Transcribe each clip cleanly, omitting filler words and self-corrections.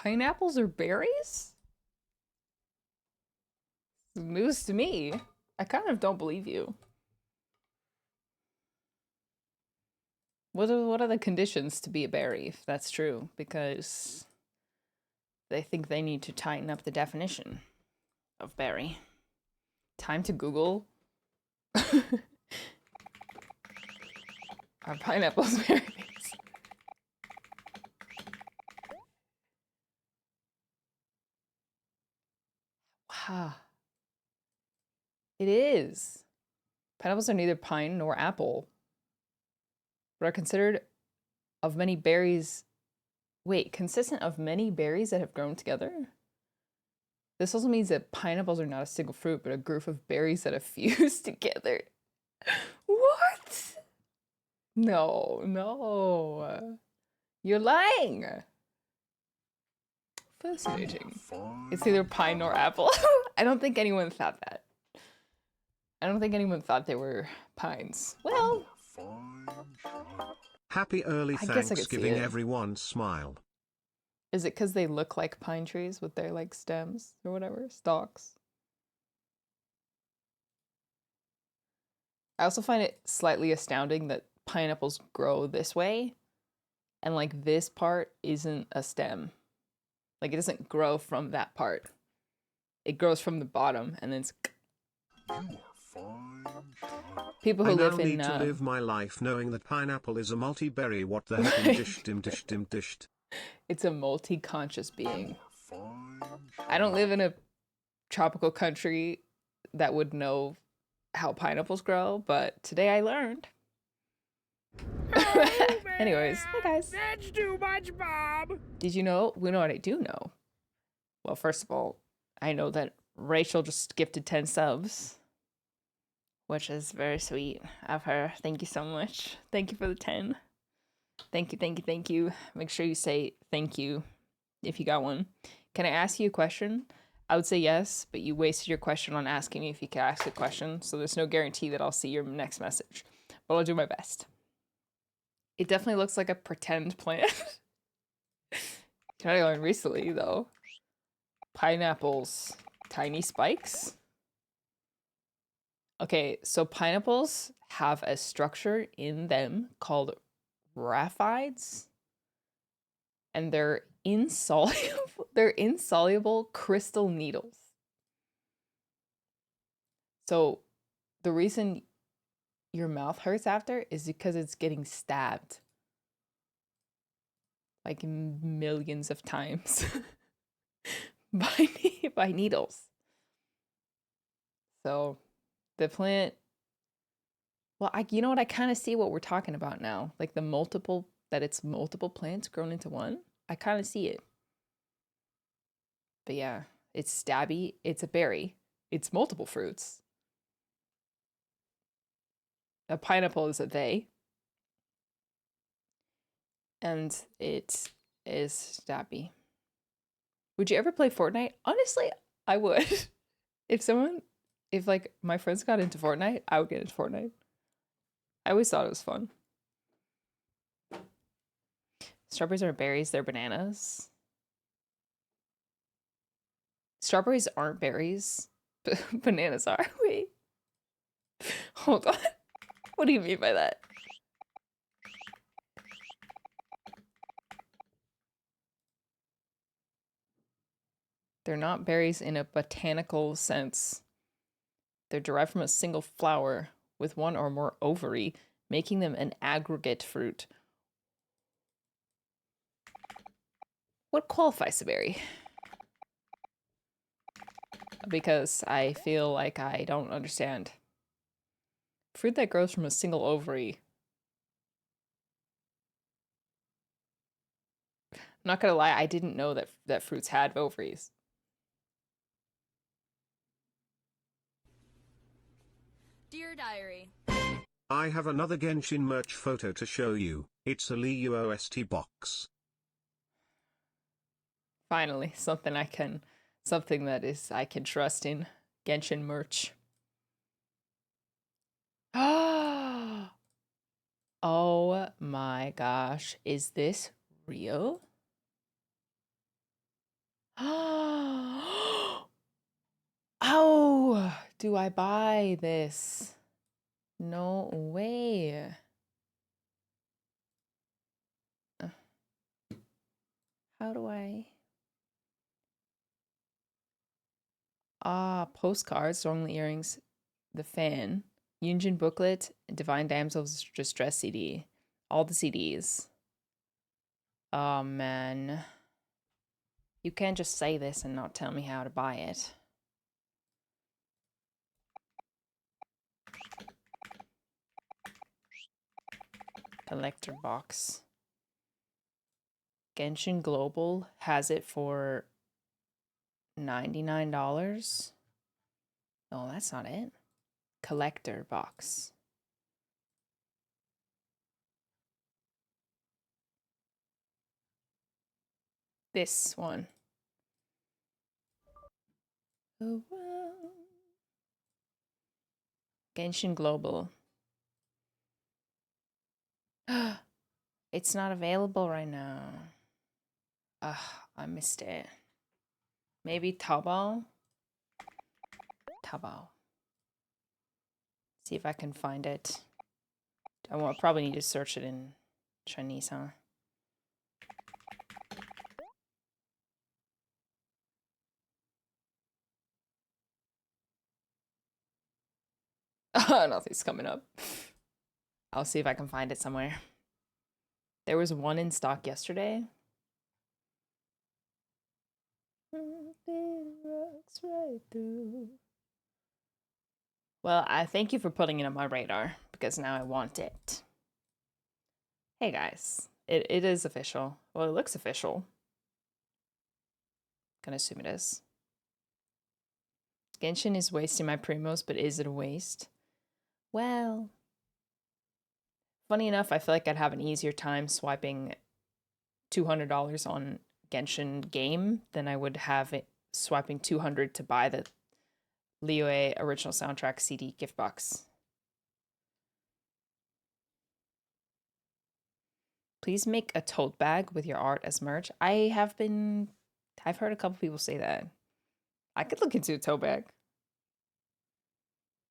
Pineapples are berries? News to me. I kind of don't believe you. What are the conditions to be a berry if that's true? Because they think they need to tighten up the definition of berry. Time to Google. Are pineapples berries? Wow. It is. Pineapples are neither pine nor apple, but are considered of many berries. Wait, consistent of many berries that have grown together? This also means that pineapples are not a single fruit, but a group of berries that have fused together. What? No, no. You're lying. Fascinating. It's neither pine nor apple. I don't think anyone thought that. I don't think anyone thought they were pines. Well, Happy early I guess I could see Thanksgiving, it. everyone. Smile. Is it because they look like pine trees with their like stems or whatever, stalks? I also find it slightly astounding that pineapples grow this way and like this part isn't a stem. Like it doesn't grow from that part. It grows from the bottom and then it's people I who now live in need to live my life knowing that pineapple is a multi-berry. What the heck? Dished. it's a multi-conscious being. I don't live in a tropical country that would know how pineapples grow, but today I learned. Oh, Anyways, hey guys. That's too much, Bob. Did you know? We know what I do know. Well, first of all, I know that Rachel just gifted 10 subs, which is very sweet of her. Thank you so much. Thank you for the 10. Thank you, thank you, thank you. Make sure you say thank you if you got one. Can I ask you a question? I would say yes, but you wasted your question on asking me if you could ask a question, so there's no guarantee that I'll see your next message. But I'll do my best. It definitely looks like a pretend plant. Trying to learn recently, though. Pineapples. Tiny spikes? Okay, so pineapples have a structure in them called rhaphides, and they're insoluble. They're insoluble crystal needles. So the reason your mouth hurts after is because it's getting stabbed like millions of times by needles. So the plant, well, you know what? I kind of see what we're talking about now. Like the multiple, that it's multiple plants grown into one. I kind of see it. But yeah, it's stabby. It's a berry. It's multiple fruits. A pineapple is a they. And it is stabby. Would you ever play Fortnite? Honestly, I would. If like my friends got into Fortnite, I would get into Fortnite. I always thought it was fun. Strawberries aren't berries, they're bananas. Strawberries aren't berries. Bananas are. Wait. Hold on. What do you mean by that? They're not berries in a botanical sense. They're derived from a single flower with one or more ovary, making them an aggregate fruit. What qualifies a berry? Because I feel like I don't understand. Fruit that grows from a single ovary. I'm not gonna lie, I didn't know that fruits had ovaries. Dear Diary. I have another Genshin merch photo to show you. It's a LEUOST box. Finally, something that is I can trust in. Genshin merch. Oh my gosh, is this real? Oh, do I buy this? No way. Uh, How do I? Postcards, Stormly Earrings, The Fan, Yunjin Booklet, Divine Damsel's Distress CD. All the CDs. Oh man. You can't just say this and not tell me how to buy it. Collector box. Genshin Global has it for $99. Oh, that's not it. Collector box. This one. Oh, wow. Genshin Global. It's not available right now. Ugh, I missed it. Maybe Taobao? Taobao. See if I can find it. I will probably need to search it in Chinese, huh? Nothing's coming up. I'll see if I can find it somewhere. There was one in stock yesterday. Well, I thank you for putting it on my radar because now I want it. Hey guys, it is official. Well, it looks official. Gonna assume it is. Genshin is wasting my primos, but is it a waste? Well, funny enough, I feel like I'd have an easier time swiping $200 on Genshin game than I would have it swiping 200 to buy the Liyue original soundtrack CD gift box. Please make a tote bag with your art as merch. I've heard a couple people say that. I could look into a tote bag.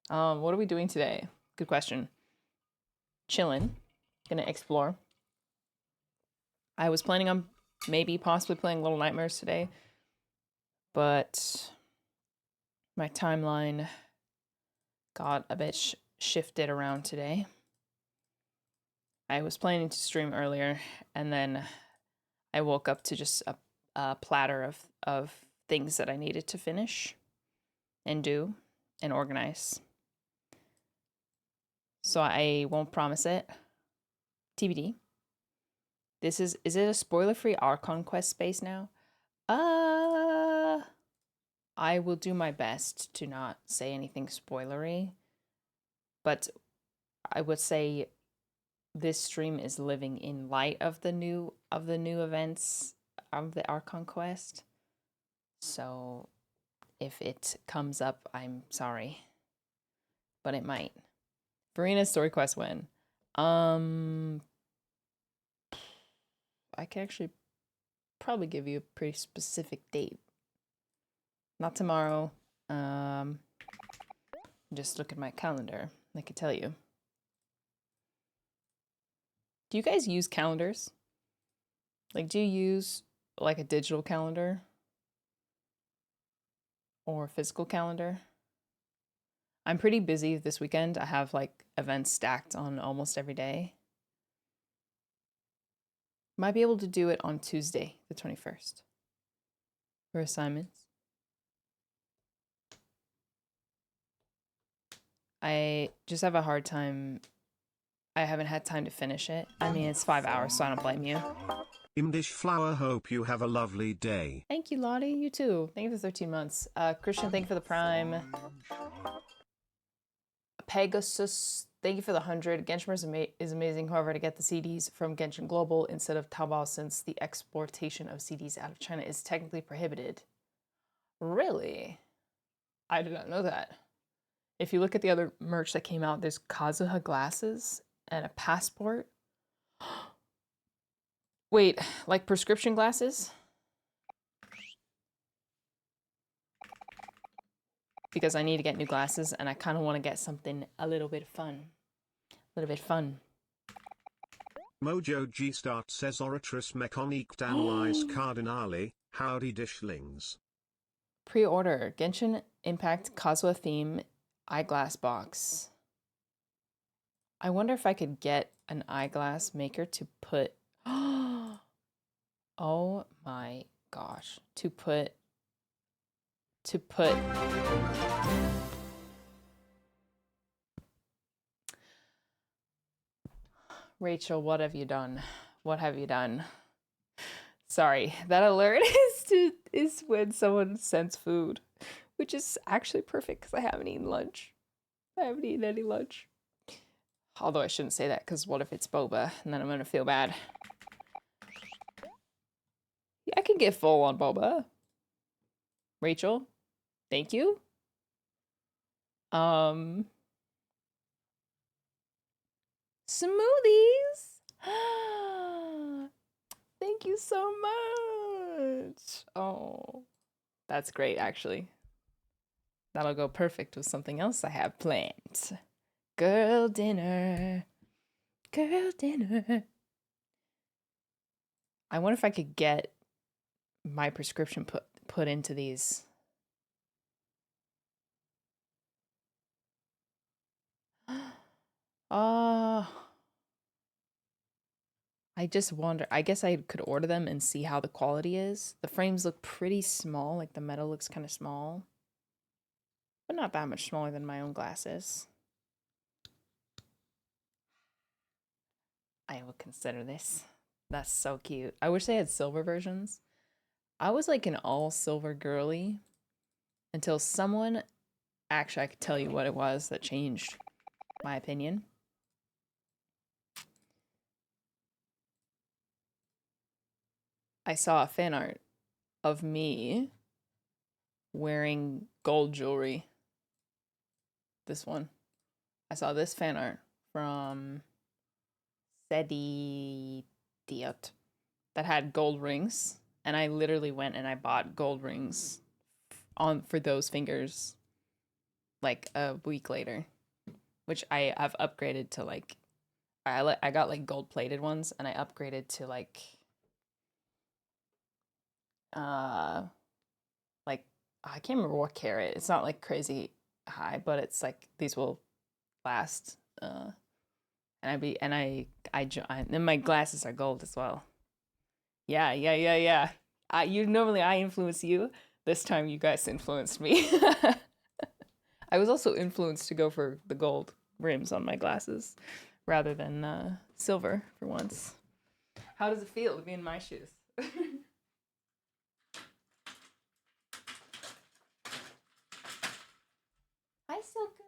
What are we doing today? Good question. Chillin'. Gonna explore. I was planning on maybe possibly playing Little Nightmares today, but my timeline got a bit shifted around today. I was planning to stream earlier, and then I woke up to just a platter of things that I needed to finish and do and organize. So I won't promise it. TBD. Is it a spoiler-free Archon Quest space now? I will do my best to not say anything spoilery, but I would say this stream is living in light of the new events of the Archon Quest. So if it comes up, I'm sorry, but it might. Farina's story quest when? I can actually probably give you a pretty specific date. Not tomorrow. Just look at my calendar. I can tell you. Do you guys use calendars? Like, do you use like a digital calendar or a physical calendar? I'm pretty busy this weekend. I have like events stacked on almost every day. Might be able to do it on Tuesday, the 21st, for assignments. I just have a hard time. I haven't had time to finish it. I mean, it's 5 hours, so I don't blame you. Imdish Flower, hope you have a lovely day. Thank you, Lottie. You too. Thank you for 13 months. Christian, thank you for the prime. Pegasus, thank you for the 100. Genshin is amazing. However, to get the CDs from Genshin Global instead of Taobao, since the exportation of CDs out of China is technically prohibited. Really? I did not know that. If you look at the other merch that came out, there's Kazuha glasses and a passport. Wait, like prescription glasses? because I need to get new glasses and I kind of want to get something a little bit fun. A little bit fun. Mojo G Start says Oratress Mechanique Analyze Cardinale, howdy dishlings. Pre-order Genshin Impact Kazuha theme eyeglass box. I wonder if I could get an eyeglass maker to put. Oh my gosh. To put. Rachel, what have you done? What have you done? Sorry, that alert is when someone sends food, which is actually perfect because I haven't eaten lunch. I haven't eaten any lunch. Although I shouldn't say that because what if it's boba and then I'm gonna feel bad. Yeah, I can get full on boba. Rachel, thank you. Smoothies. Thank you so much. Oh, that's great, actually. That'll go perfect with something else I have planned. Girl dinner. Girl dinner. I wonder if I could get my prescription put into these. I just wonder. I guess I could order them and see how the quality is. The frames look pretty small, like the metal looks kind of small. But not that much smaller than my own glasses. I will consider this. That's so cute. I wish they had silver versions. I was like an all silver girly until someone, actually I could tell you what it was that changed my opinion. I saw a fan art of me wearing gold jewelry. This one. I saw this fan art from Sedi Diot that had gold rings, and I literally went and I bought gold rings for those fingers like a week later, which I have upgraded to like I got like gold plated ones and I upgraded to like like I can't remember what carat. It's not like crazy high, but it's like these will last. And then my glasses are gold as well. Yeah. I influence you. This time you guys influenced me. I was also influenced to go for the gold rims on my glasses rather than silver for once. How does it feel to be in my shoes? Hi, Silka.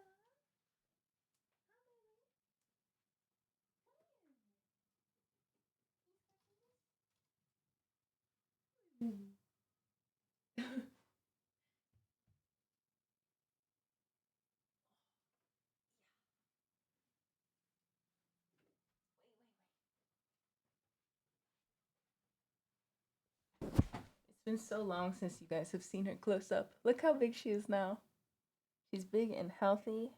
It's been so long since you guys have seen her close up. Look how big she is now. She's big and healthy,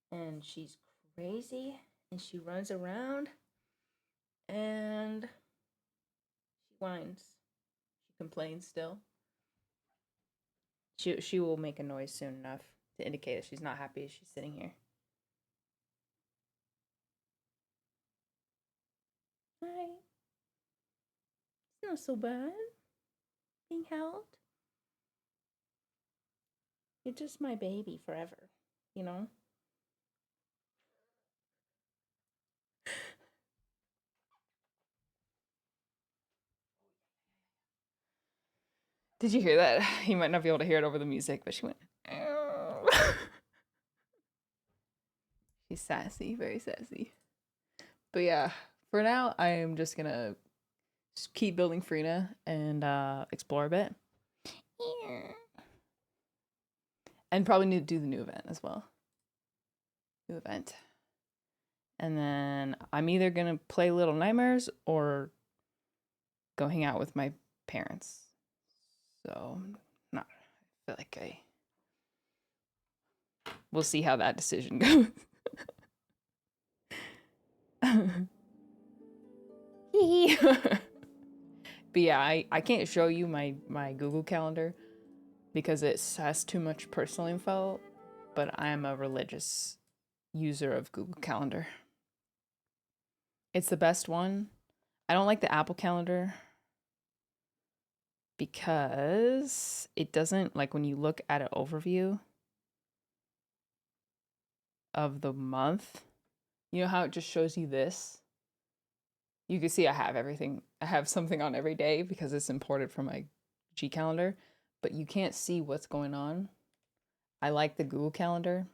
and she's crazy, and she runs around, and she whines. She complains still. She will make a noise soon enough to indicate that she's not happy as she's sitting here. Hi. It's not so bad being held. You're just my baby forever, you know? Did you hear that? You might not be able to hear it over the music, but she went. She's sassy, very sassy. But yeah, for now, I am just gonna keep building Frina and explore a bit. And probably need to do the new event as well. New event. And then I'm either gonna play Little Nightmares or go hang out with my parents. So, I feel like we'll see how that decision goes. But yeah, I can't show you my Google Calendar because it has too much personal info, but I'm a religious user of Google Calendar. It's the best one. I don't like the Apple Calendar because it doesn't, like, when you look at an overview of the month, you know how it just shows you this? You can see I have everything. I have something on every day because it's imported from my G Calendar, but you can't see what's going on. I like the Google Calendar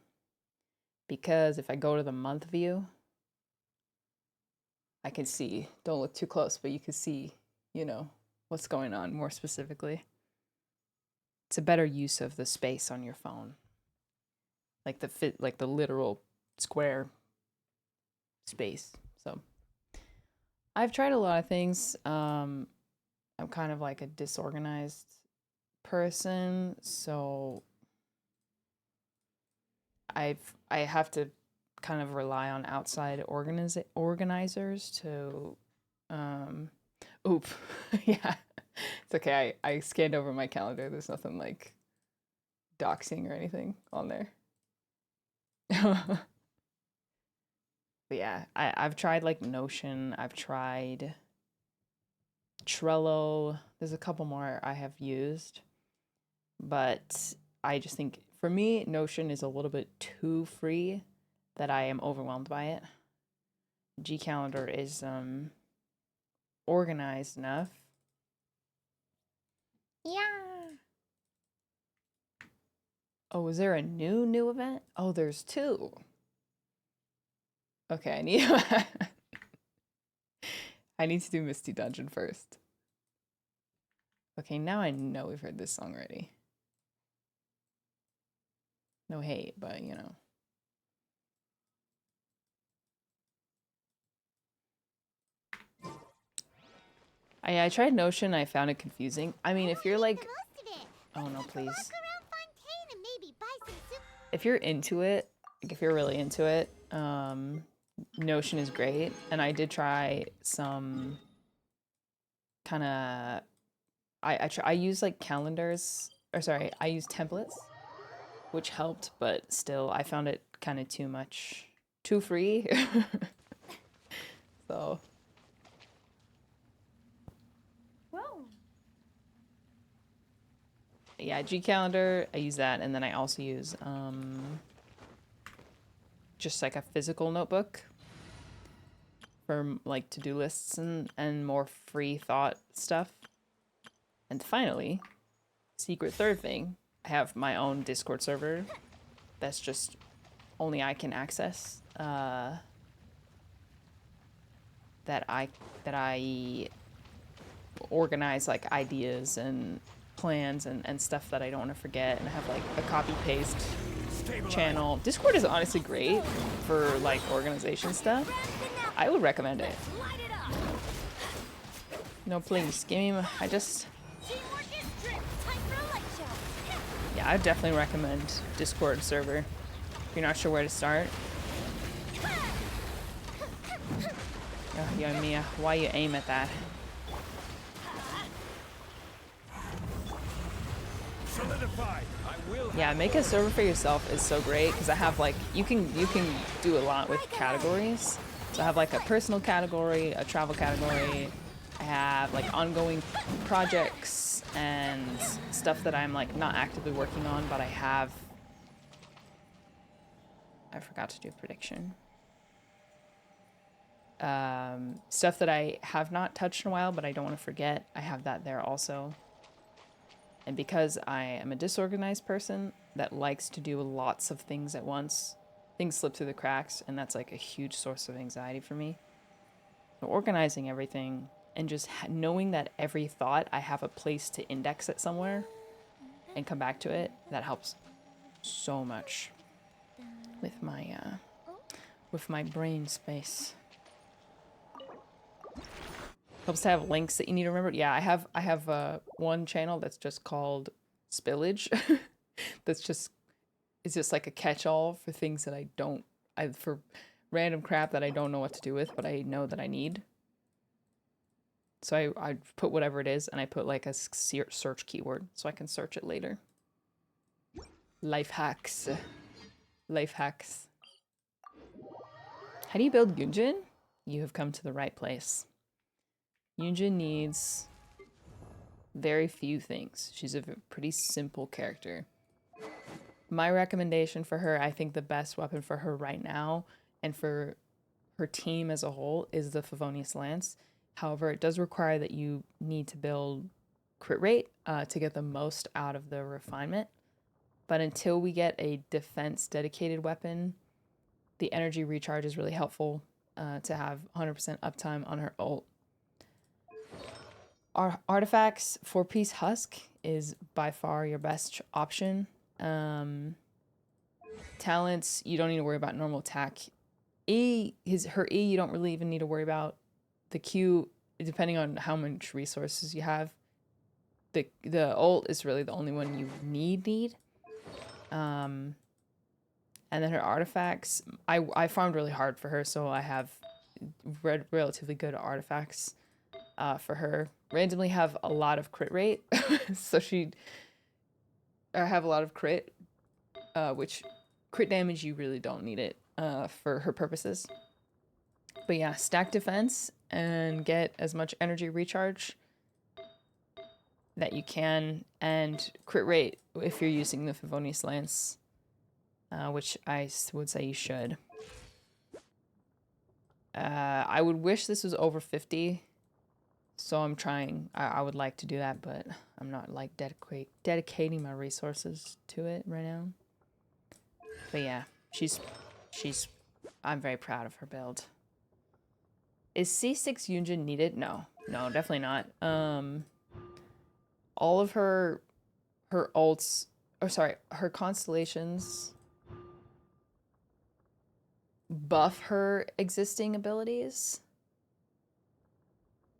because if I go to the month view, I can see, don't look too close, but you can see, you know, what's going on more specifically. It's a better use of the space on your phone. Like the literal square space. So I've tried a lot of things. I'm kind of like a disorganized person, so I have to kind of rely on outside organizers to oop. Yeah. It's okay. I scanned over my calendar. There's nothing like doxing or anything on there. But yeah, I've tried like Notion. I've tried Trello. There's a couple more I have used. But I just think for me, Notion is a little bit too free that I am overwhelmed by it. G Calendar is organized enough. Yeah. Oh, is there a new event? Oh, there's two. Okay, I need to do Misty Dungeon first. Okay, now I know we've heard this song already. No hate, but you know. I tried Notion, I found it confusing. I mean, if you're like, oh no, please. If you're into it, like if you're really into it, Notion is great. And I did try some kind of, I use like calendars, or sorry, I use templates, which helped, but still I found it kind of too much, too free. So. Yeah, G Calendar, I use that, and then I also use just like a physical notebook for like to-do lists and more free thought stuff. And finally, secret third thing, I have my own Discord server that's just only I can access. That I organize like ideas and plans and stuff that I don't want to forget, and I have like a copy paste channel. Discord is honestly great for like organization stuff. I would recommend it. No, please give me yeah, I definitely recommend Discord server if you're not sure where to start. Oh, yo, Mia, why you aim at that? Yeah, make a server for yourself is so great because I have like you can do a lot with categories. So I have like a personal category, a travel category. I have like ongoing projects and stuff that I'm like not actively working on, but I forgot to do a prediction. Stuff that I have not touched in a while, but I don't want to forget. I have that there also. And because I am a disorganized person that likes to do lots of things at once, things slip through the cracks, and that's like a huge source of anxiety for me. So organizing everything and just knowing that every thought I have a place to index it somewhere and come back to it, that helps so much with my brain space. Helps to have links that you need to remember. Yeah, I have one channel that's just called Spillage. That's just is just like a catch-all for things that for random crap that I don't know what to do with, but I know that I need. So I put whatever it is, and I put like a search keyword so I can search it later. Life hacks. Life hacks. How do you build Yunjin? You have come to the right place. Yunjin needs very few things. She's a pretty simple character. My recommendation for her, I think the best weapon for her right now and for her team as a whole is the Favonius Lance. However, it does require that you need to build crit rate to get the most out of the refinement. But until we get a defense dedicated weapon, the energy recharge is really helpful to have 100% uptime on her ult. Our artifacts, 4-piece husk is by far your best option. Talents, you don't need to worry about normal attack. Her E, you don't really even need to worry about. The Q, depending on how much resources you have, the ult is really the only one you need. And then her artifacts, I farmed really hard for her, so I have relatively good artifacts for her. Randomly have a lot of crit rate, so I have a lot of crit, which crit damage you really don't need it for her purposes. But yeah, stack defense and get as much energy recharge that you can, and crit rate if you're using the Favonius Lance, which I would say you should. I would wish this was over 50, so I'm trying. I would like to do that, but I'm not like dedicating my resources to it right now. But yeah, I'm very proud of her build. Is C6 Yunjin needed? No, definitely not. All of her ults, her constellations buff her existing abilities,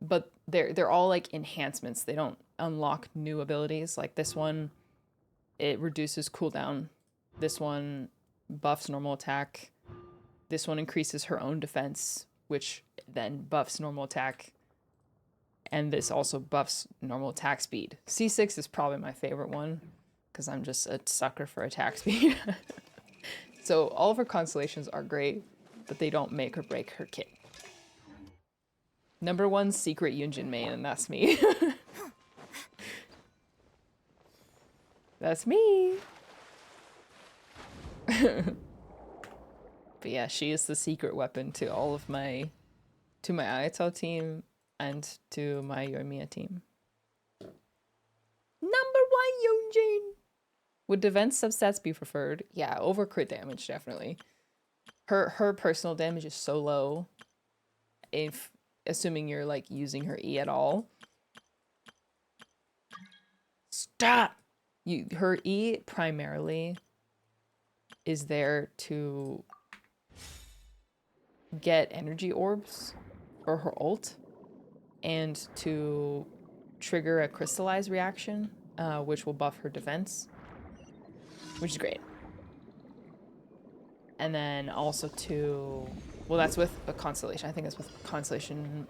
but they're all like enhancements. They don't unlock new abilities. Like this one, it reduces cooldown. This one buffs normal attack. This one increases her own defense, which then buffs normal attack. And this also buffs normal attack speed. C6 is probably my favorite one because I'm just a sucker for attack speed. So all of her constellations are great, but they don't make or break her kit. Number 1 secret Yunjin main, and that's me. That's me. But yeah, she is the secret weapon to all of my Ayato team and to my Yoimiya team. Number 1 Yunjin. Would defense substats be preferred? Yeah, over crit damage, definitely. Her personal damage is so low, if assuming you're like using her E at all. Stop! Her E primarily is there to get energy orbs for her ult and to trigger a crystallize reaction, which will buff her defense, which is great. And then also well, that's with a constellation. I think that's with constellation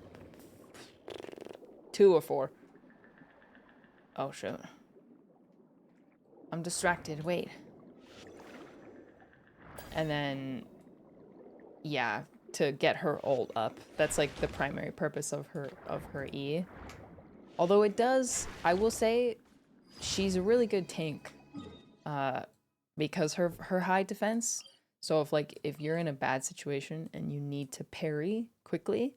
2 or 4. Oh, shit. I'm distracted. Wait. And then, yeah, to get her ult up. That's like the primary purpose of her E. Although it does, I will say, she's a really good tank. Because her high defense. So if you're in a bad situation and you need to parry quickly,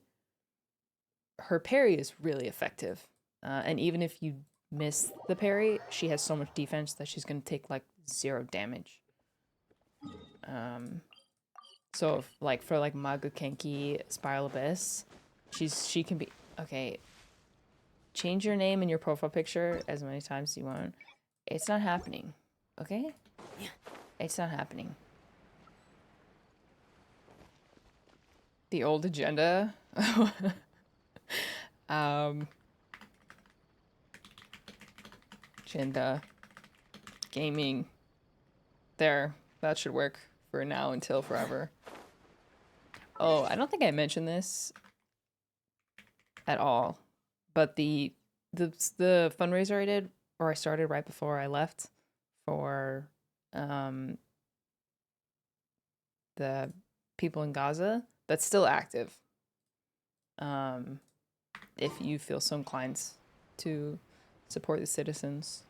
her parry is really effective. And even if you miss the parry, she has so much defense that she's gonna take like 0 damage. So for Magu Kenki Spiral Abyss, she can be okay. Change your name in your profile picture as many times as you want. It's not happening. Okay? It's not happening. The old agenda. Agenda. Gaming. There. That should work for now until forever. Oh, I don't think I mentioned this at all, but the fundraiser I did, or I started right before I left for the people in Gaza, that's still active. If you feel so inclined to support the citizens,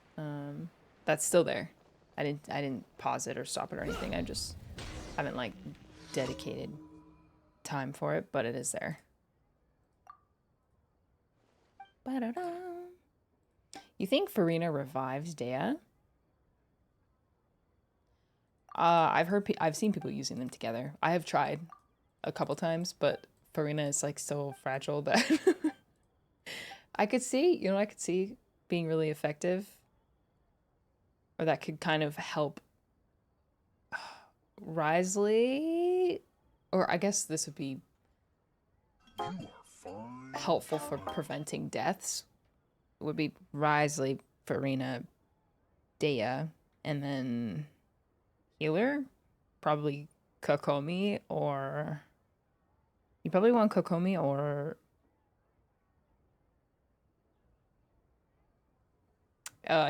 that's still there. I didn't pause it or stop it or anything. I just haven't like dedicated time for it, but it is there. Ba-da-da. You think Farina revives Dea? I've seen people using them together. I have tried a couple times, but Farina is like so fragile that I could see being really effective, or that could kind of help Risley, or I guess this would be helpful for preventing deaths. It would be Risley, Farina, Dea, and then healer, probably Kokomi, or you probably want Kokomi or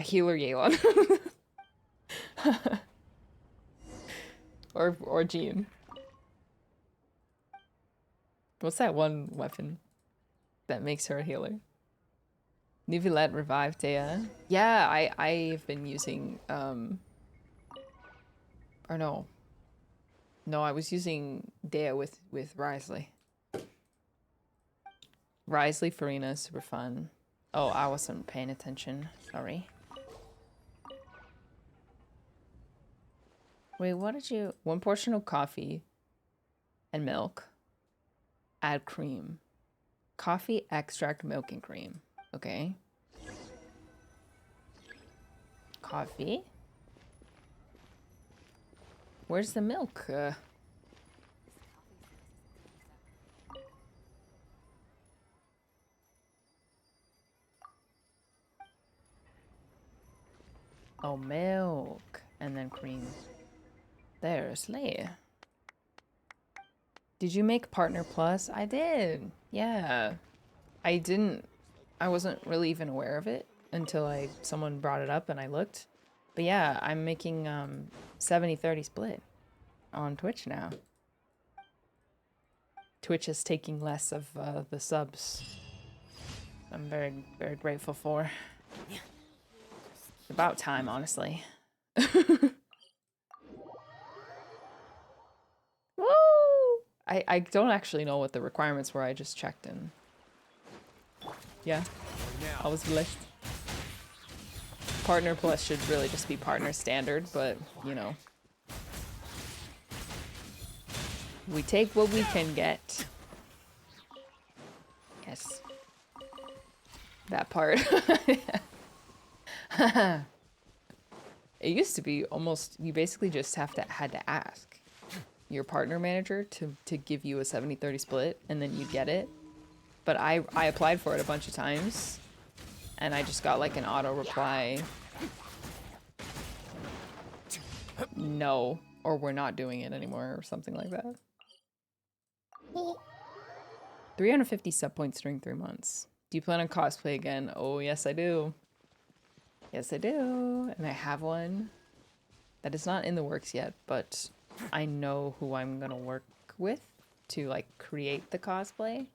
healer Yelan. or Jean. What's that one weapon that makes her a healer? Nivelette revived Dea. Yeah, I've been using or no. No, I was using Dea with Risley. Risley, Farina, super fun. Oh, I wasn't paying attention. Sorry. Wait, what did you... 1 portion of coffee and milk. Add cream. Coffee, extract, milk, and cream. Okay. Coffee. Where's the milk? Oh, milk. And then cream. There's Leia. Did you make Partner Plus? I did. Yeah. I wasn't really even aware of it until someone brought it up and I looked. But yeah, I'm making 70-30 split on Twitch now. Twitch is taking less of the subs. I'm very, very grateful for. It's about time, honestly. Woo! I don't actually know what the requirements were. I just checked and yeah, I was blessed. Partner Plus should really just be Partner Standard, but you know, we take what we can get. Yes, that part. It used to be almost, you basically just had to ask your partner manager to give you a 70-30 split and then you'd get it. But I applied for it a bunch of times and I just got like an auto reply. No, or we're not doing it anymore or something like that. 350 sub points during 3 months. Do you plan on cosplay again? Oh, yes, I do. Yes, I do. And I have one that is not in the works yet, but I know who I'm gonna work with to like create the cosplay.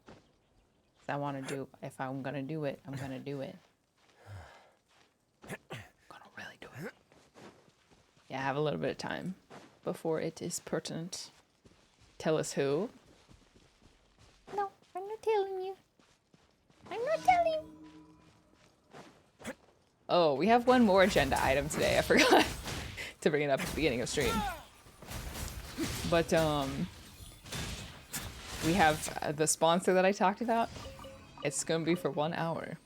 I want to do, if I'm gonna do it, I'm gonna do it. I'm gonna really do it. Yeah, I have a little bit of time before it is pertinent. Tell us who. No, I'm not telling you. I'm not telling you. Oh, we have one more agenda item today. I forgot to bring it up at the beginning of stream. But we have the sponsor that I talked about. It's gonna be for 1 hour.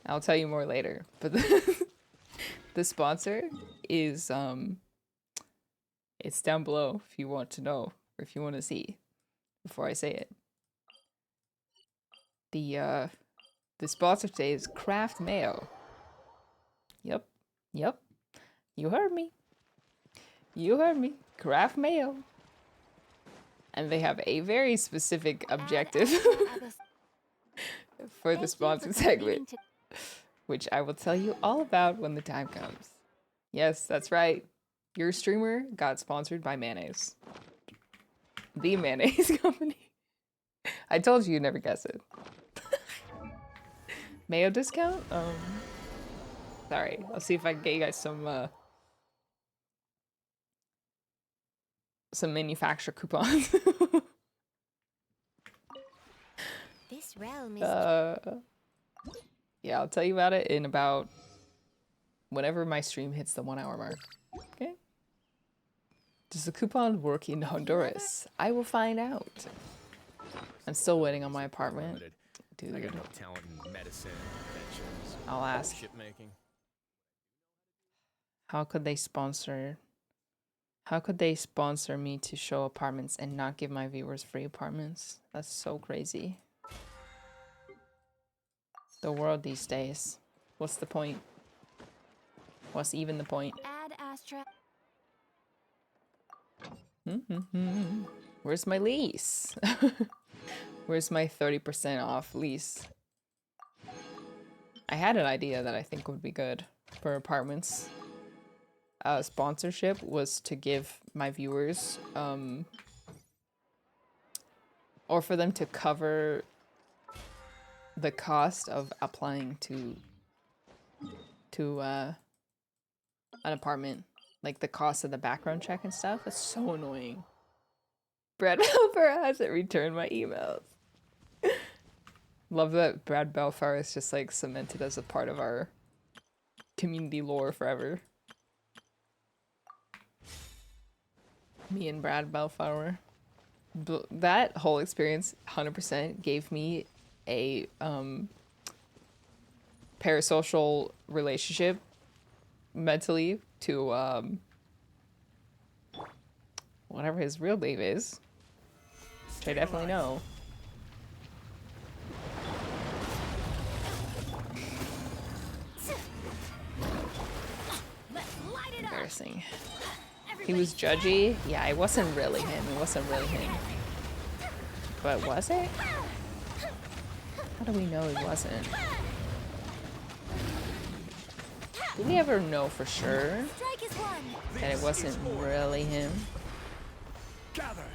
I'll tell you more later. But the sponsor is it's down below if you want to know or if you want to see before I say it. The sponsor today is Kraft Mayo. Yep. You heard me. You heard me. Craft mayo. And they have a very specific objective for the sponsored segment, which I will tell you all about when the time comes. Yes, that's right. Your streamer got sponsored by mayonnaise. The mayonnaise company. I told you you'd never guess it. Mayo discount? Sorry. I'll see if I can get you guys some manufacturer coupons. This realm is Yeah, I'll tell you about it in about whenever my stream hits the 1 hour mark. Okay? Does the coupon work in Honduras? I will find out. I'm still waiting on my apartment. Dude, I got no talent in medicine, inventions, I'll ask. ship making. How could they sponsor me to show apartments and not give my viewers free apartments? That's so crazy. The world these days. What's the point? What's even the point? Ad Astra. Where's my lease? Where's my 30% off lease? I had an idea that I think would be good for apartments. Sponsorship was to give my viewers, or for them to cover the cost of applying to an apartment, like the cost of the background check and stuff. It's so annoying. Brad Belfar hasn't returned my emails. Love that Brad Belfar is just like cemented as a part of our community lore forever. Me and Brad Belfar. That whole experience 100% gave me a parasocial relationship mentally to whatever his real name is, which I definitely know. Embarrassing. He was judgy. Yeah, it wasn't really him. It wasn't really him. But was it? How do we know it wasn't? Did we ever know for sure that it wasn't really him? Gather.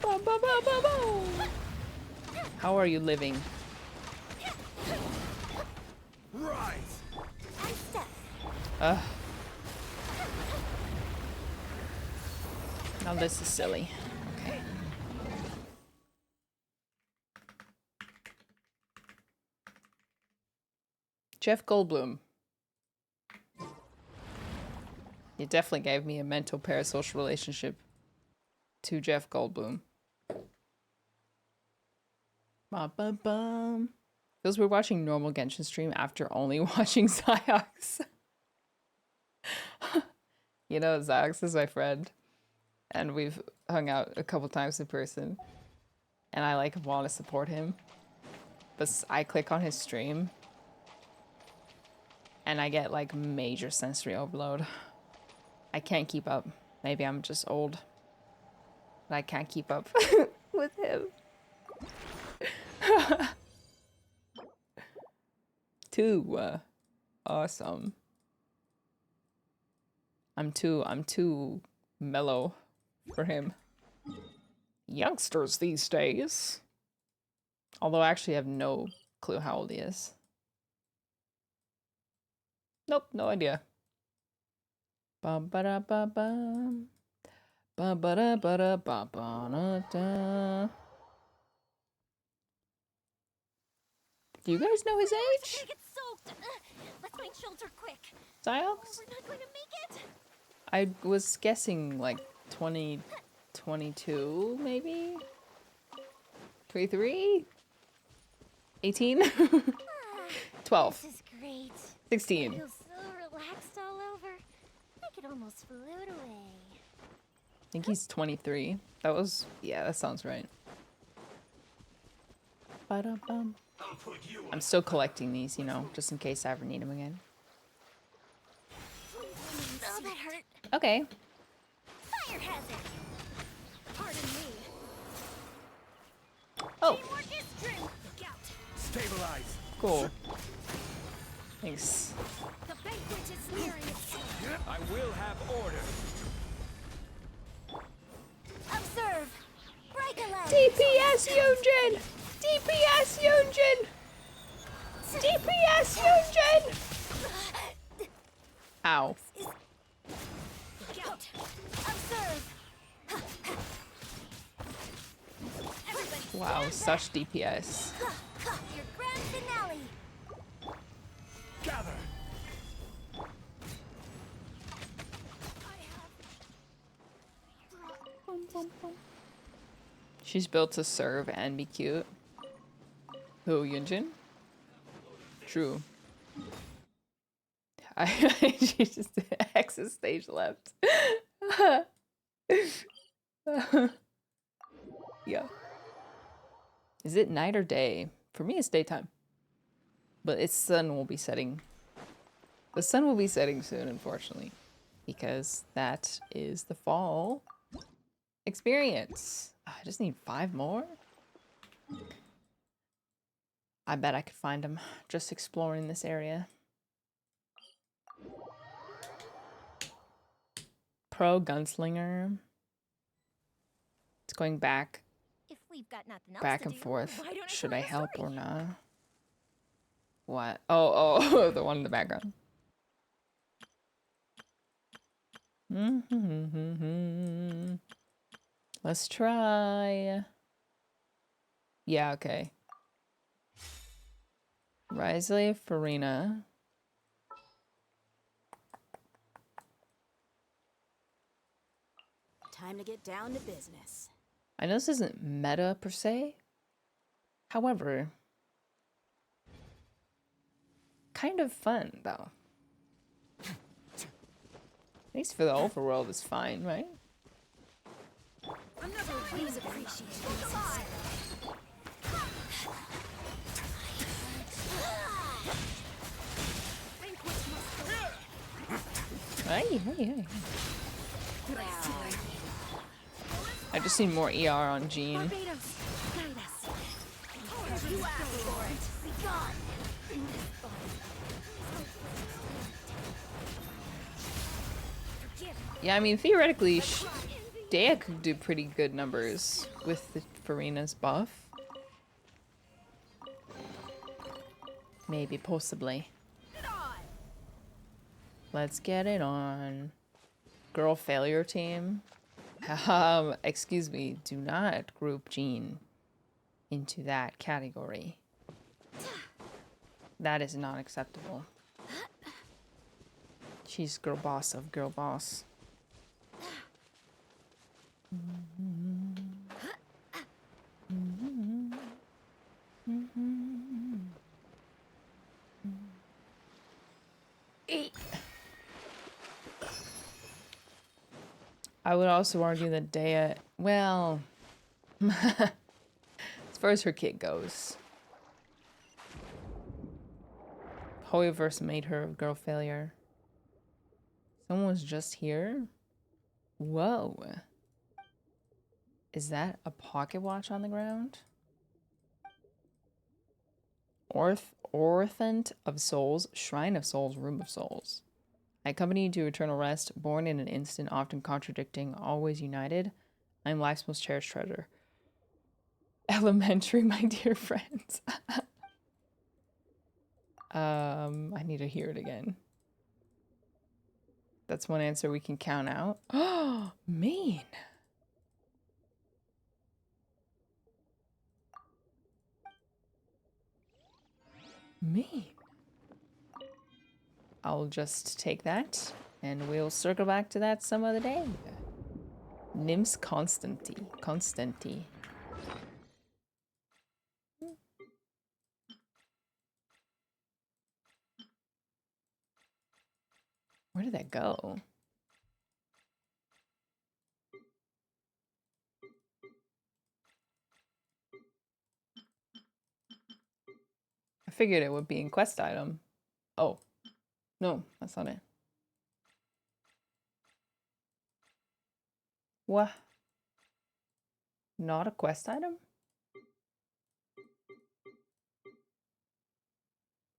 Boom, boom, boom, boom, boom. How are you living? Right. Ugh. Now this is silly. Okay. Jeff Goldblum. You definitely gave me a mental parasocial relationship to Jeff Goldblum. Bum, bum, bum. Feels weird watching normal Genshin stream after only watching Ziox. You know, Ziox is my friend, and we've hung out a couple times in person, and I like want to support him, but I click on his stream, and I get like major sensory overload. I can't keep up. Maybe I'm just old, but I can't keep up with him. Too awesome. I'm too mellow for him. Youngsters these days. Although I actually have no clue how old he is. Nope, no idea. Bum ba da ba bum. Bum ba da ba da ba ba da. Do you guys know his age? Get soaked. Let's find shelter quick. Ziox? We're not going to make it. I was guessing like 2022, maybe? 23? 18? 12. This is great. 16. I feel so relaxed all over. I could almost float away. I think he's 23. That was, yeah, that sounds right. Ba-dum-bum. I'm still collecting these, you know, just in case I ever need them again. Oh, that hurt. Okay. Fire hazard. Pardon me. Oh, Teamwork is strength. Look out. Stabilize. cool. Thanks. The banquet is nearing its end. I will have order. Observe. Break a leg. DPS Yunjin! DPS Yunjin! DPS Yunjin! Ow. Look out. Observe. Everybody Wow, stand such DPS. back. Your grand finale. Gather. She's built to serve and be cute. Who, Yunjin? True. She just exit stage left. Yeah. Is it night or day? For me, it's daytime. But its sun will be setting. The sun will be setting soon, unfortunately. Because that is the fall experience. I just need 5 more. I bet I could find them just exploring this area. Pro gunslinger. It's going back If we've got nothing else back to and do, forth. why don't I Should tell I you a help story? or not? What? Oh, the one in the background. Let's try. Yeah, okay. Risley Farina. Time to get down to business. I know this isn't meta per se. However, kind of fun though. At least for the overworld, it's fine, right? Another please appreciate it. Hey, hey, hey. I just need more ER on Jean. Barbados, guide us. You asked for it. Be gone. Yeah, I mean, theoretically, Dea could do pretty good numbers with the Farina's buff. Maybe, possibly. Let's get it on. Girl failure team. Excuse me, do not group Jean into that category. That is not acceptable. She's girl boss of girl boss. I would also argue that Dea, well, as far as her kit goes, Hoyoverse made her a girl failure. Someone was just here? Whoa. Is that a pocket watch on the ground? Orthant of Souls, Shrine of Souls, Room of Souls. I accompany you to eternal rest, born in an instant, often contradicting, always united. I am life's most cherished treasure. Elementary, my dear friends. I need to hear it again. That's one answer we can count out. Oh, mean. Mean. I'll just take that, and we'll circle back to that some other day. Nims Constanti. Where did that go? figured it would be in quest item. Oh. No, that's not it. What? Not a quest item?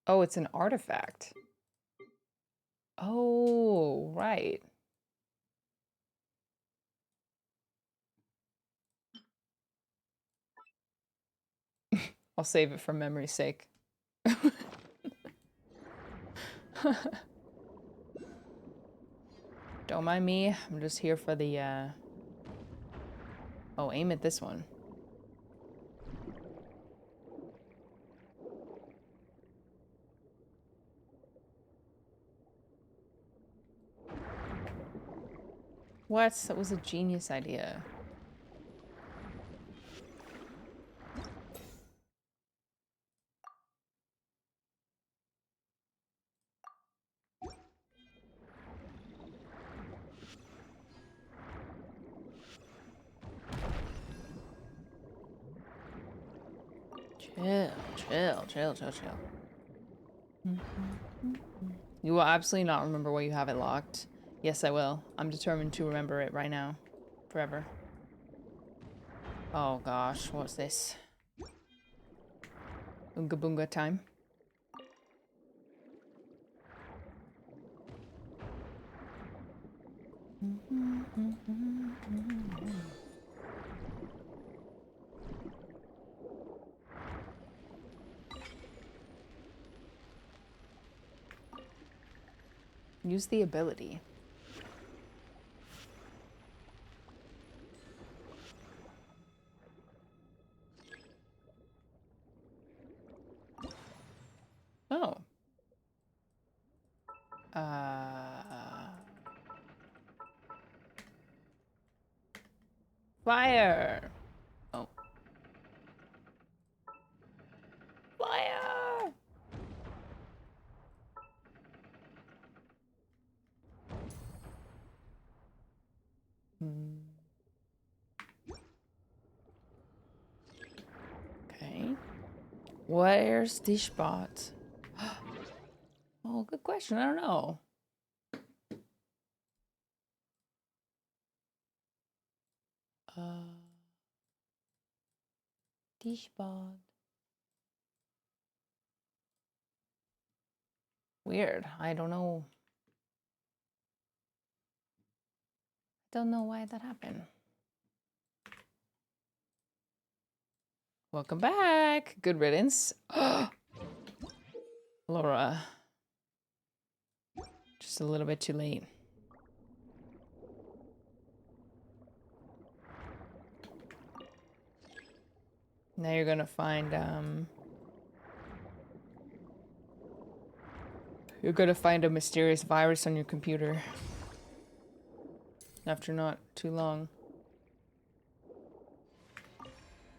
Oh, it's an artifact. Oh, right. I'll save it for memory's sake. Don't mind me. I'm just here for the, Oh, aim at this one. What? That was a genius idea. Chill. You will absolutely not remember where you have it locked. Yes, I will. I'm determined to remember it right now. Forever. Oh gosh, what's this? Oonga boonga time. Use the ability. Oh. Fire! Oh. Fire! Okay. Where's the spot? Oh, good question. I don't know. Die spot. Weird. I don't know. Don't know why that happened. Welcome back. Good riddance. Laura. Just a little bit too late. Now you're gonna find, you're gonna find a mysterious virus on your computer. After not too long.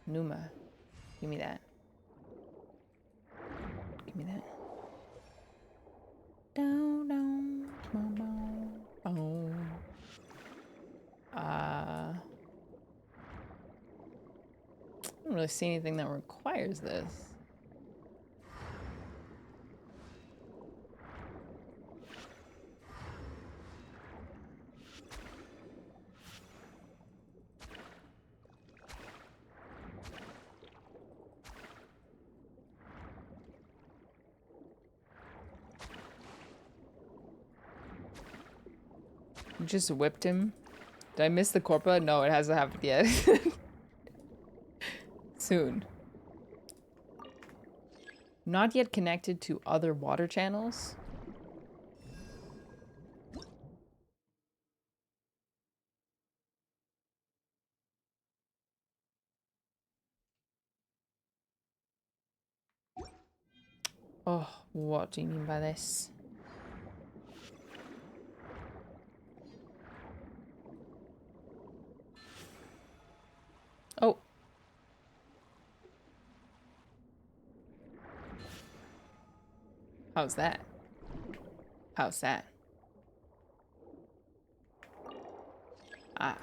Numa. Give me that. Give me that. Down, down, boom, boom, boom. I don't really see anything that requires this. You just whipped him? Did I miss the corpora? No, it hasn't happened yet. Soon. Not yet connected to other water channels? Oh, what do you mean by this? Oh. How's that? How's that? Ah.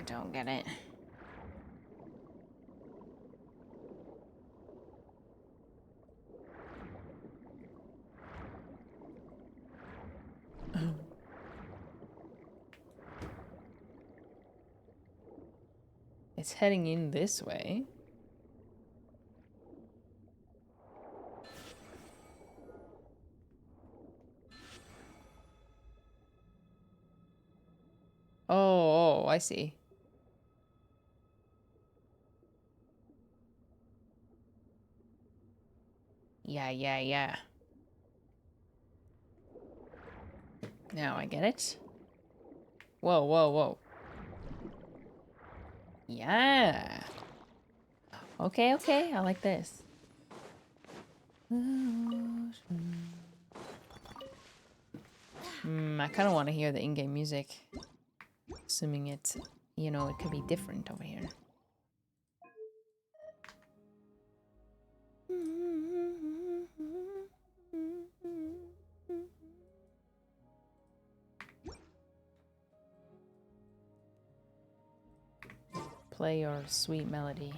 don't get it. It's heading in this way. Oh, I see. Yeah. Now I get it. Whoa. Yeah. Okay, I like this. I kind of want to hear the in-game music. Assuming it's, you know, it could be different over here. Play your sweet melody.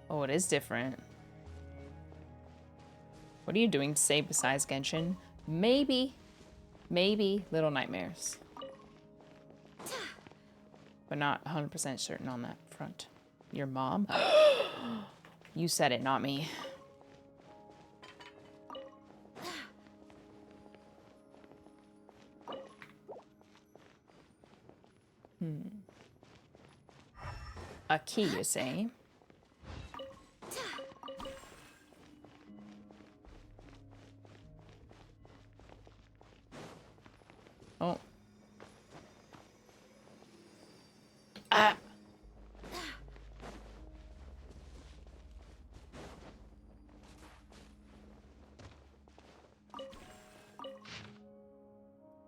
Oh, it is different. What are you doing to say besides Genshin? Maybe Little Nightmares. But not 100% certain on that front. Your mom? You said it, not me. A key, you say? Oh. Ah!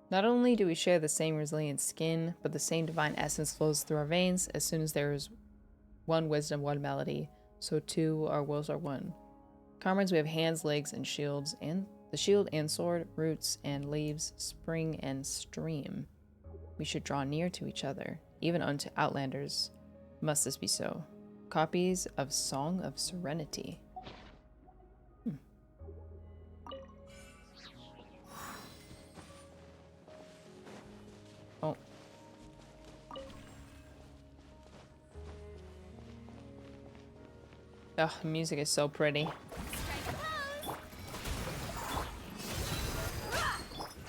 Not only do we share the same resilient skin, but the same divine essence flows through our veins. As soon as there is one wisdom, one melody, so too our wills are one. Comrades, we have hands, legs, and shields, and the shield and sword, roots and leaves, spring and stream. We should draw near to each other, even unto outlanders. Must this be so? Copies of Song of Serenity. Oh. Oh, the music is so pretty.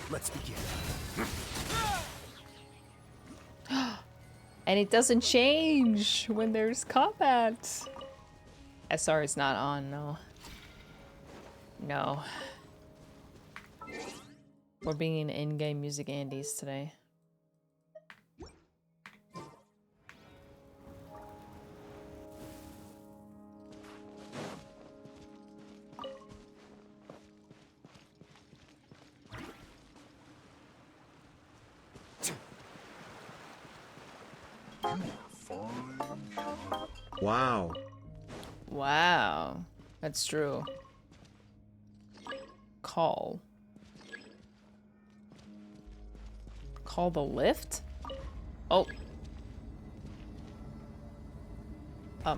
Let's begin. And it doesn't change when there's combat. SR is not on, no. No. We're being in-game music Andes today. Wow. Wow. That's true. Call. Call the lift? Oh. Oh.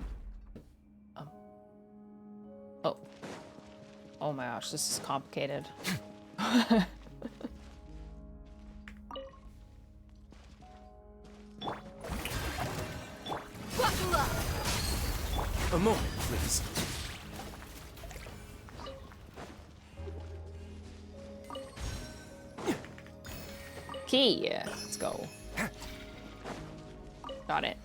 Oh my gosh, this is complicated. A moment, please. Key. Let's go. Got it.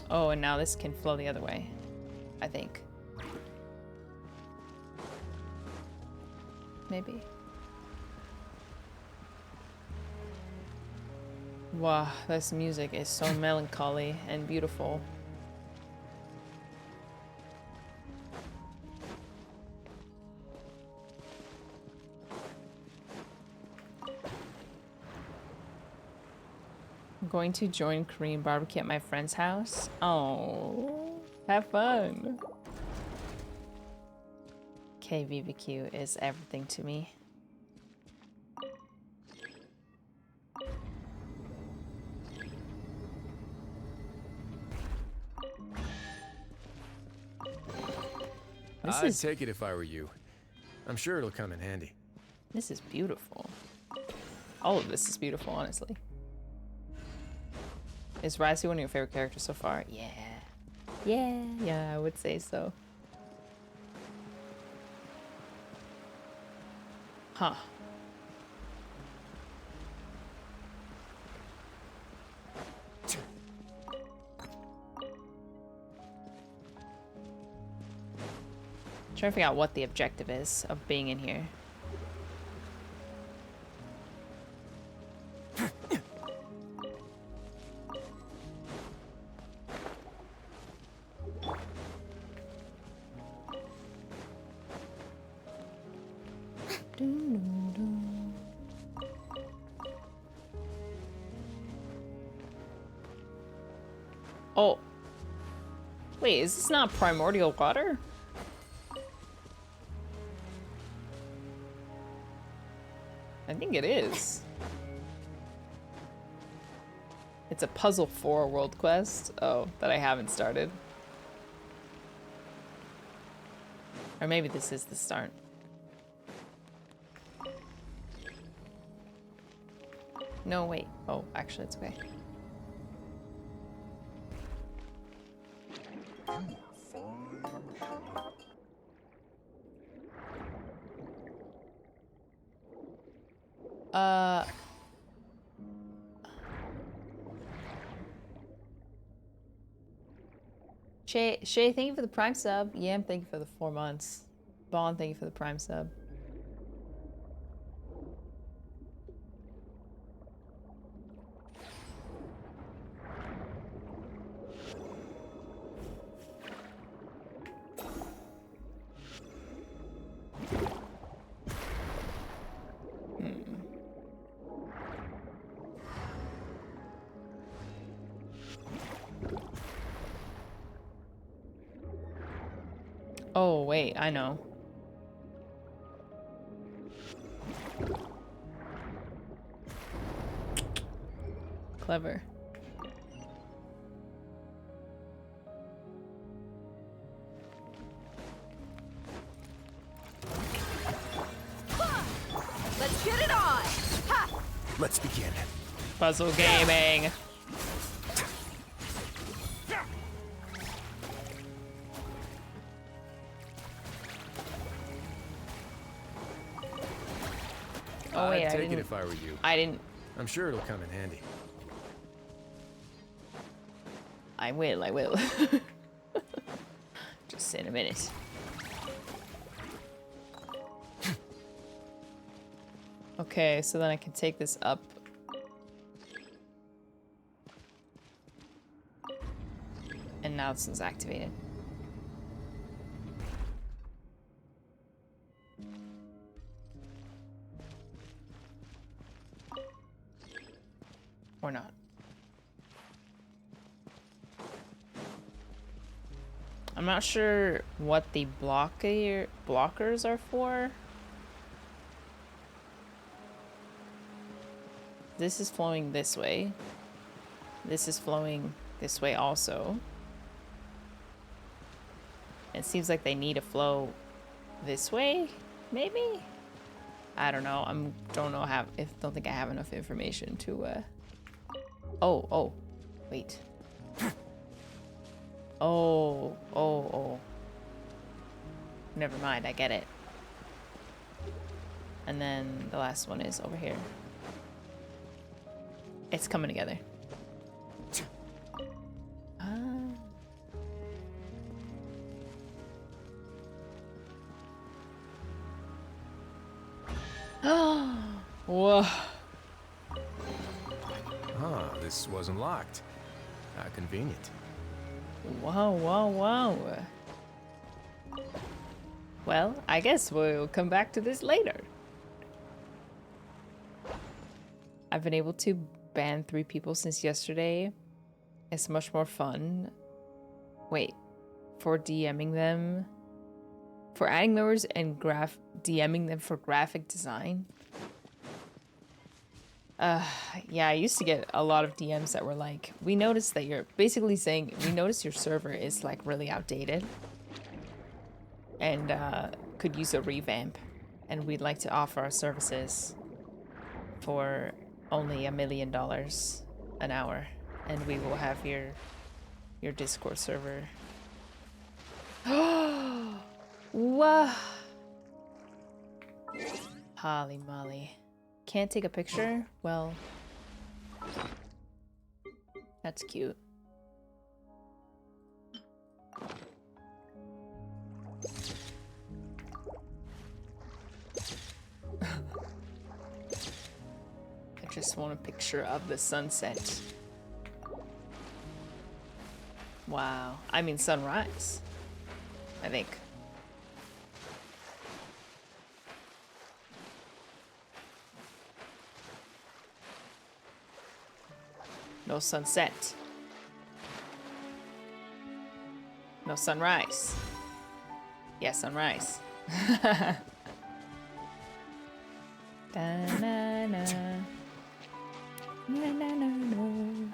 Oh, and now this can flow the other way, I think. Maybe. Wow, this music is so melancholy and beautiful. going to join Korean barbecue at my friend's house. Oh, have fun. KBBQ is everything to me. I'd take it if I were you. I'm sure it'll come in handy. This is beautiful. All of this is beautiful, honestly. Is Razi one of your favorite characters so far? Yeah. Yeah, I would say so. Huh. Trying to figure out what the objective is of being in here. Oh. Wait, is this not primordial water? I think it is. It's a puzzle 4 world quest. Oh, that I haven't started. Or maybe this is the start. No, wait. Oh, actually, it's okay. Shay, thank you for the Prime sub. Yam, thank you for the 4 months. Vaughn, thank you for the Prime sub. Oh, wait, I know. Clever. Let's get it on! Ha! Let's begin. Puzzle gaming. Oh wait, I'd I take didn't. it if I were you. I didn't. I'm sure it'll come in handy. I will. I will. Just in a minute. Okay, so then I can take this up. And now this is activated. Or not. I'm not sure what the blockers are for. This is flowing this way. This is flowing this way also. It seems like they need to flow this way, maybe? I don't know. Don't think I have enough information to Oh, wait. Oh. Never mind, I get it. And then the last one is over here. It's coming together. Whoa. Ah, this wasn't locked. How convenient. Wow. Well, I guess we'll come back to this later. I've been able to banned 3 people since yesterday. It's much more fun. Wait, for DMing them, for adding members and DMing them for graphic design. Yeah, I used to get a lot of DMs that were like, we noticed that you're basically saying, we noticed your server is like really outdated and could use a revamp, and we'd like to offer our services for only $1 million an hour, and we will have your Discord server. Whoa! Holy moly. Can't take a picture? Well, that's cute. I just want a picture of the sunset. Wow. I mean sunrise, I think. No sunset. No sunrise. Yeah, sunrise. Da-na-na. Na-na-na-na.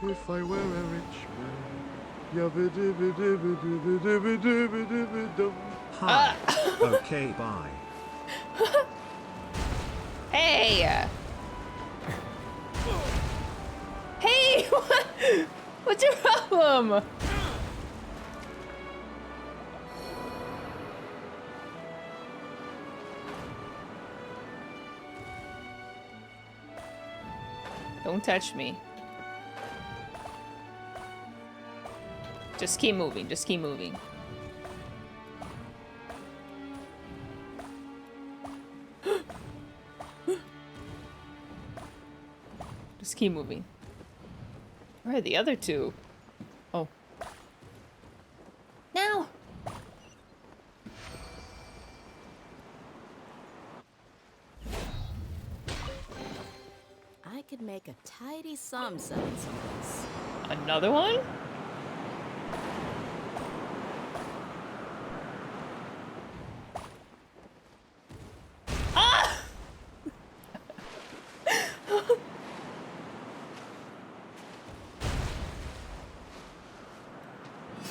If I were a rich man, yabba-dibba-dibba-dibba-dibba-dibba-dibba-dum. Hi. Okay, bye. Hey! Hey! What? What's your problem? Don't touch me. Just keep moving, just keep moving. Just keep moving. Where are the other two? Oh. Now! I could make a tidy sum selling some of this. Another one? Ah!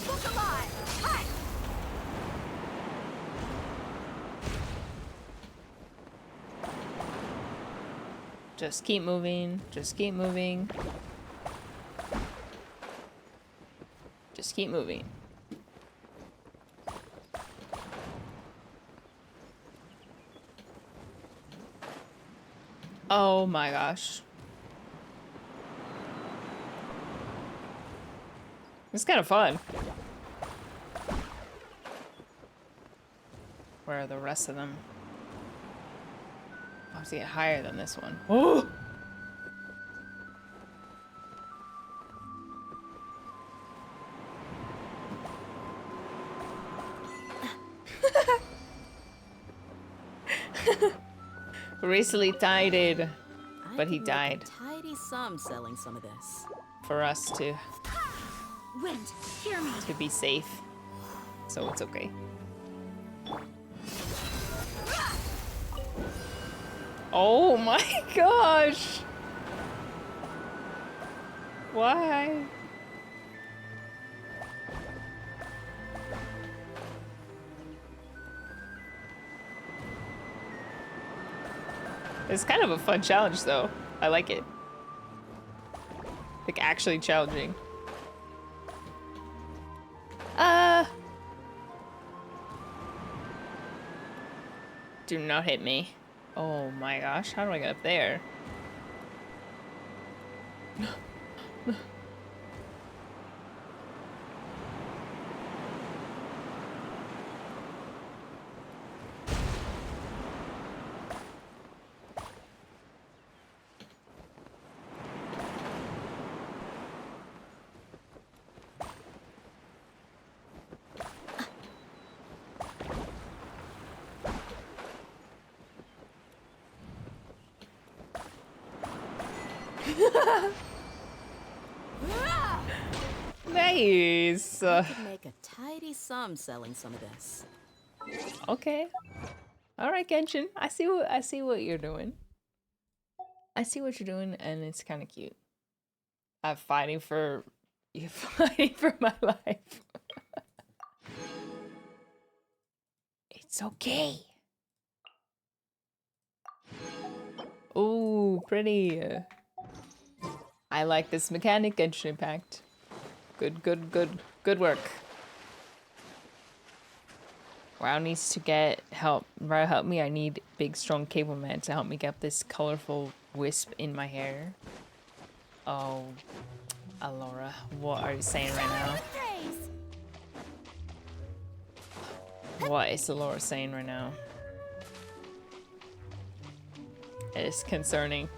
Look alive! Hi! Just keep moving. Just keep moving. Just keep moving. Oh my gosh. It's kind of fun. Where are the rest of them? I have to get higher than this one. Oh! Recently tided, but he died. Tidy sum selling some of this. For us to Wind, hear me. be safe. So it's okay. Oh my gosh! Why? It's kind of a fun challenge though. I like it. Like actually challenging. Do not hit me. Oh my gosh, how do I get up there? Nice. I could make a tidy sum selling some of this. Okay. All right, Genshin. I see what you're doing. I see what you're doing, and it's kind of cute. I'm fighting for you, fighting for my life. It's okay. Ooh, pretty. I like this mechanic, Genshin Impact. Good work. Wow needs to get help. Rao, help me. I need big, strong cable man to help me get this colorful wisp in my hair. Oh, Alora, what are you saying right now? What is Alora saying right now? It's concerning.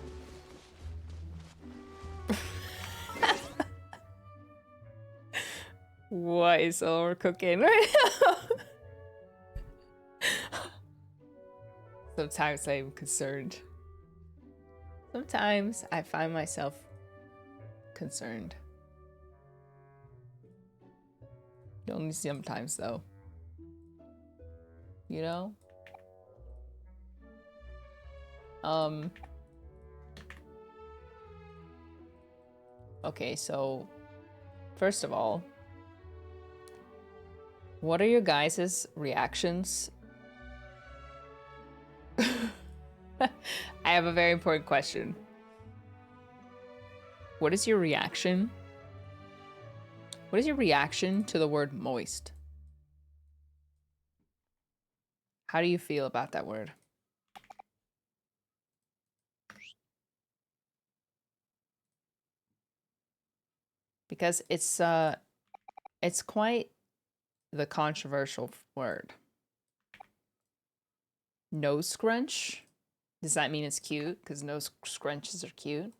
What is Alora cooking right now? Sometimes I'm concerned. Sometimes I find myself concerned. Only sometimes though. You know? Okay, so first of all, what are your guys' reactions? I have a very important question. What is your reaction? What is your reaction to the word moist? How do you feel about that word? Because it's quite the controversial word. Nose scrunch? Does that mean it's cute? Because nose scrunches are cute.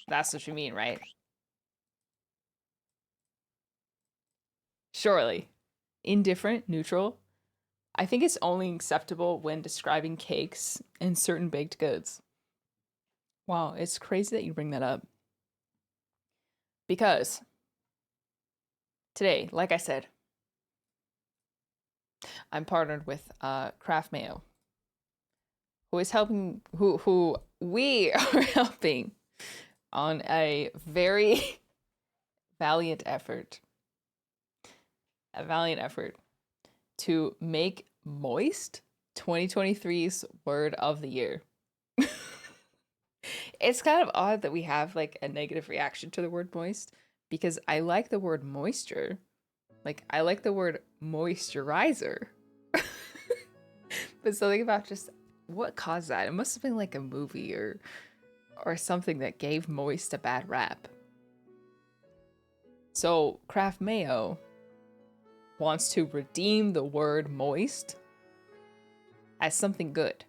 That's what you mean, right? Surely. Indifferent, neutral. I think it's only acceptable when describing cakes and certain baked goods. Wow, it's crazy that you bring that up. Because today, like I said, I'm partnered with Kraft Mayo, who is helping, who we are helping on a very valiant effort. A valiant effort to make moist 2023's word of the year. It's kind of odd that we have like a negative reaction to the word moist, because I like the word moisture. Like, I like the word moisturizer. But something about just what caused that? It must have been like a movie or something that gave moist a bad rap. So Kraft Mayo wants to redeem the word moist as something good,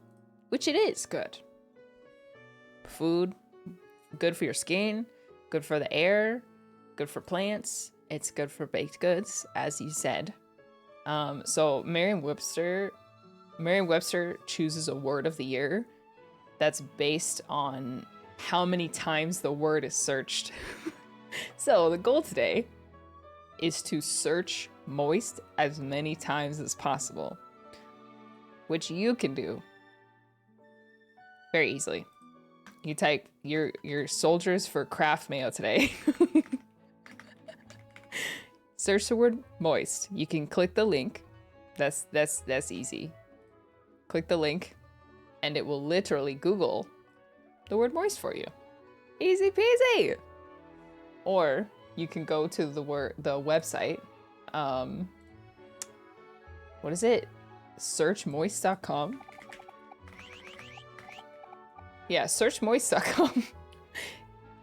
which it is good. Food, good for your skin, good for the air, good for plants. It's good for baked goods, as you said. So Merriam-Webster chooses a word of the year that's based on how many times the word is searched. So the goal today is to search moist as many times as possible, which you can do very easily. You type your soldiers for Kraft Mayo today. Search the word moist. You can click the link. That's easy. Click the link and it will literally Google the word moist for you. Easy peasy. Or you can go to the website. What is it? Searchmoist.com. Yeah, searchmoist.com.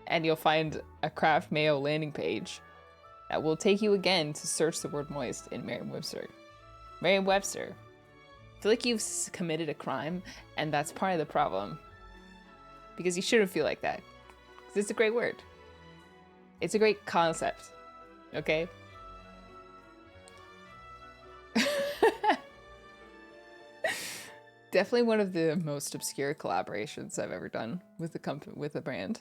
And you'll find a Kraft Mayo landing page that will take you again to search the word moist in Merriam-Webster. Merriam-Webster. I feel like you've committed a crime, and that's part of the problem. Because you shouldn't feel like that. 'Cause it's a great word. It's a great concept. Okay? Definitely one of the most obscure collaborations I've ever done with the company, with a brand.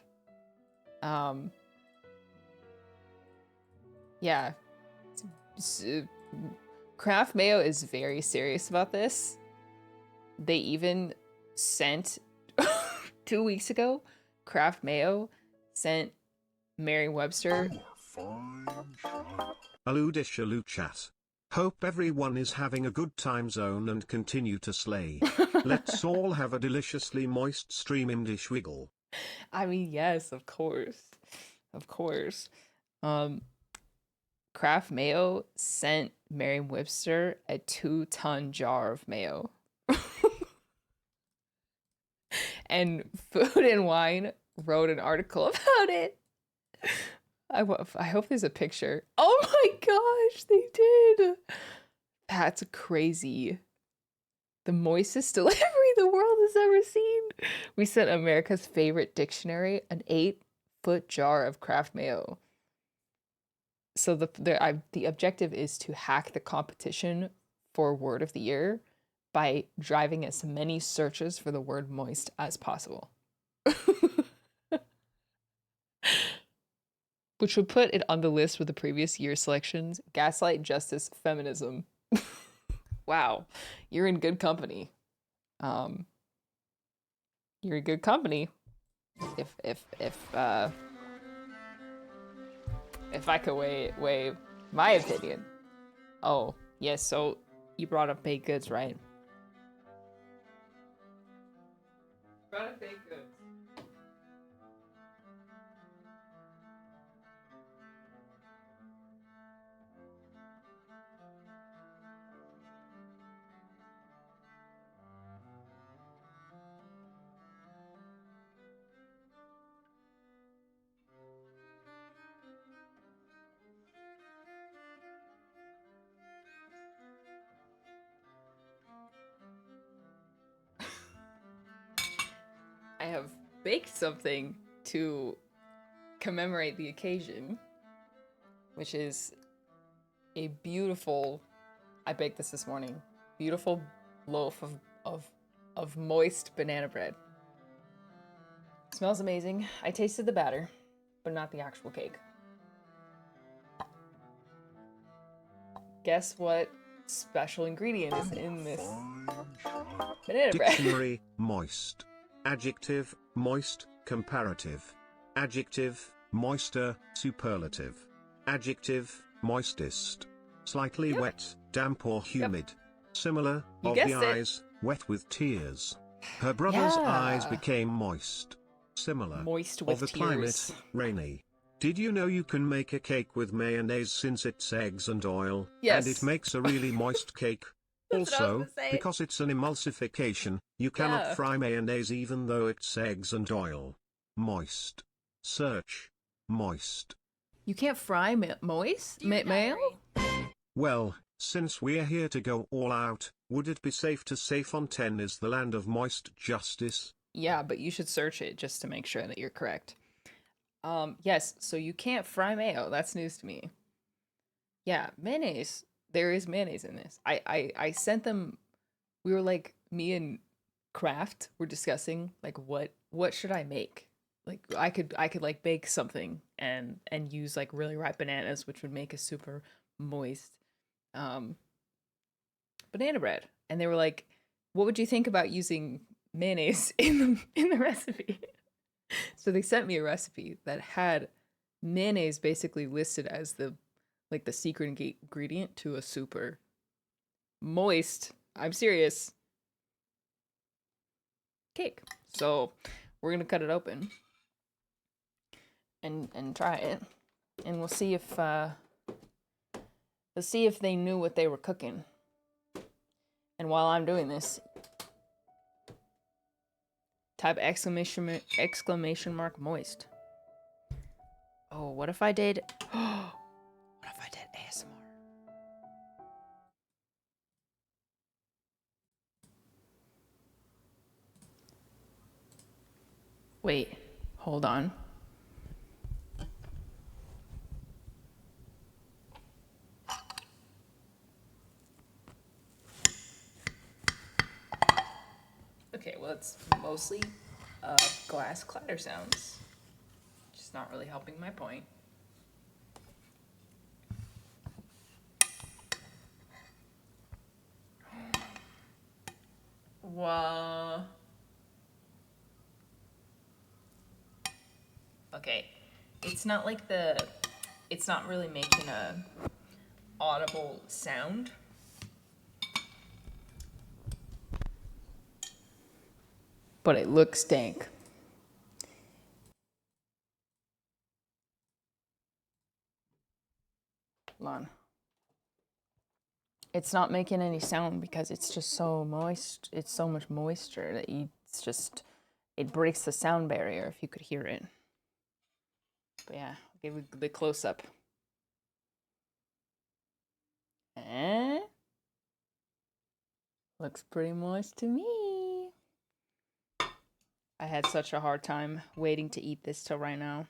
Yeah. Kraft Mayo is very serious about this. They even sent 2 weeks ago, Kraft Mayo sent Merriam-Webster. Alu chat. Hope everyone is having a good time zone and continue to slay. Let's all have a deliciously moist stream in dish wiggle. I mean, yes, of course. Of course. Kraft Mayo sent Merriam-Webster a 2-ton jar of mayo. And Food and Wine wrote an article about it. I hope there's a picture. Oh my gosh, they did. That's crazy. The moistest delivery the world has ever seen. We sent America's favorite dictionary an 8-foot jar of Kraft Mayo. So the objective is to hack the competition for word of the year by driving as many searches for the word moist as possible. Which would put it on the list with the previous year selections: Gaslight, Justice, Feminism. Wow, you're in good company. You're in good company. If I could weigh my opinion. Oh, yes, so you brought up baked goods, right? Brought up baked goods. I have baked something to commemorate the occasion, which is a beautiful, I baked this morning, beautiful loaf of moist banana bread. Smells amazing. I tasted the batter, but not the actual cake. Guess what special ingredient is in this banana bread? Dictionary, moist. Adjective, moist, comparative. Adjective, moister, superlative. Adjective, moistest. Slightly wet, damp or humid. Similar, You of the guessed it. eyes, wet with tears. Her brother's eyes Yeah. became moist. Similar, Moist of with the tears. climate, rainy. Did you know you can make a cake with mayonnaise since it's eggs and oil? Yes. And it makes a really moist cake. That's what I was Also, gonna say. because it's an emulsification, you cannot Yeah. fry mayonnaise even though it's eggs and oil. Moist. Search. Moist. You can't fry moist? Dear Mayo? Diary. Well, since we're here to go all out, would it be safe to say Fontaine is the land of moist justice? Yeah, but you should search it just to make sure that you're correct. Yes, so you can't fry mayo. That's news to me. Yeah, mayonnaise. There is mayonnaise in this. I sent them. We were like, me and Kraft were discussing like what should I make? Like I could like bake something and use like really ripe bananas, which would make a super moist banana bread. And they were like, what would you think about using mayonnaise in the recipe? So they sent me a recipe that had mayonnaise basically listed as the secret ingredient to a super moist, I'm serious, cake. So we're gonna cut it open and try it, and we'll see if they knew what they were cooking. And while I'm doing this, type exclamation mark moist. Oh, what if I did? What if I did ASMR? Wait, hold on. well, it's mostly glass clatter sounds. Just not really helping my point. Well, okay, it's not like it's not really making a audible sound. But it looks dank. Hold on. It's not making any sound because it's just so moist. It's so much moisture that it breaks the sound barrier if you could hear it. But yeah, I'll give you the close up. Looks pretty moist to me. I had such a hard time waiting to eat this till right now.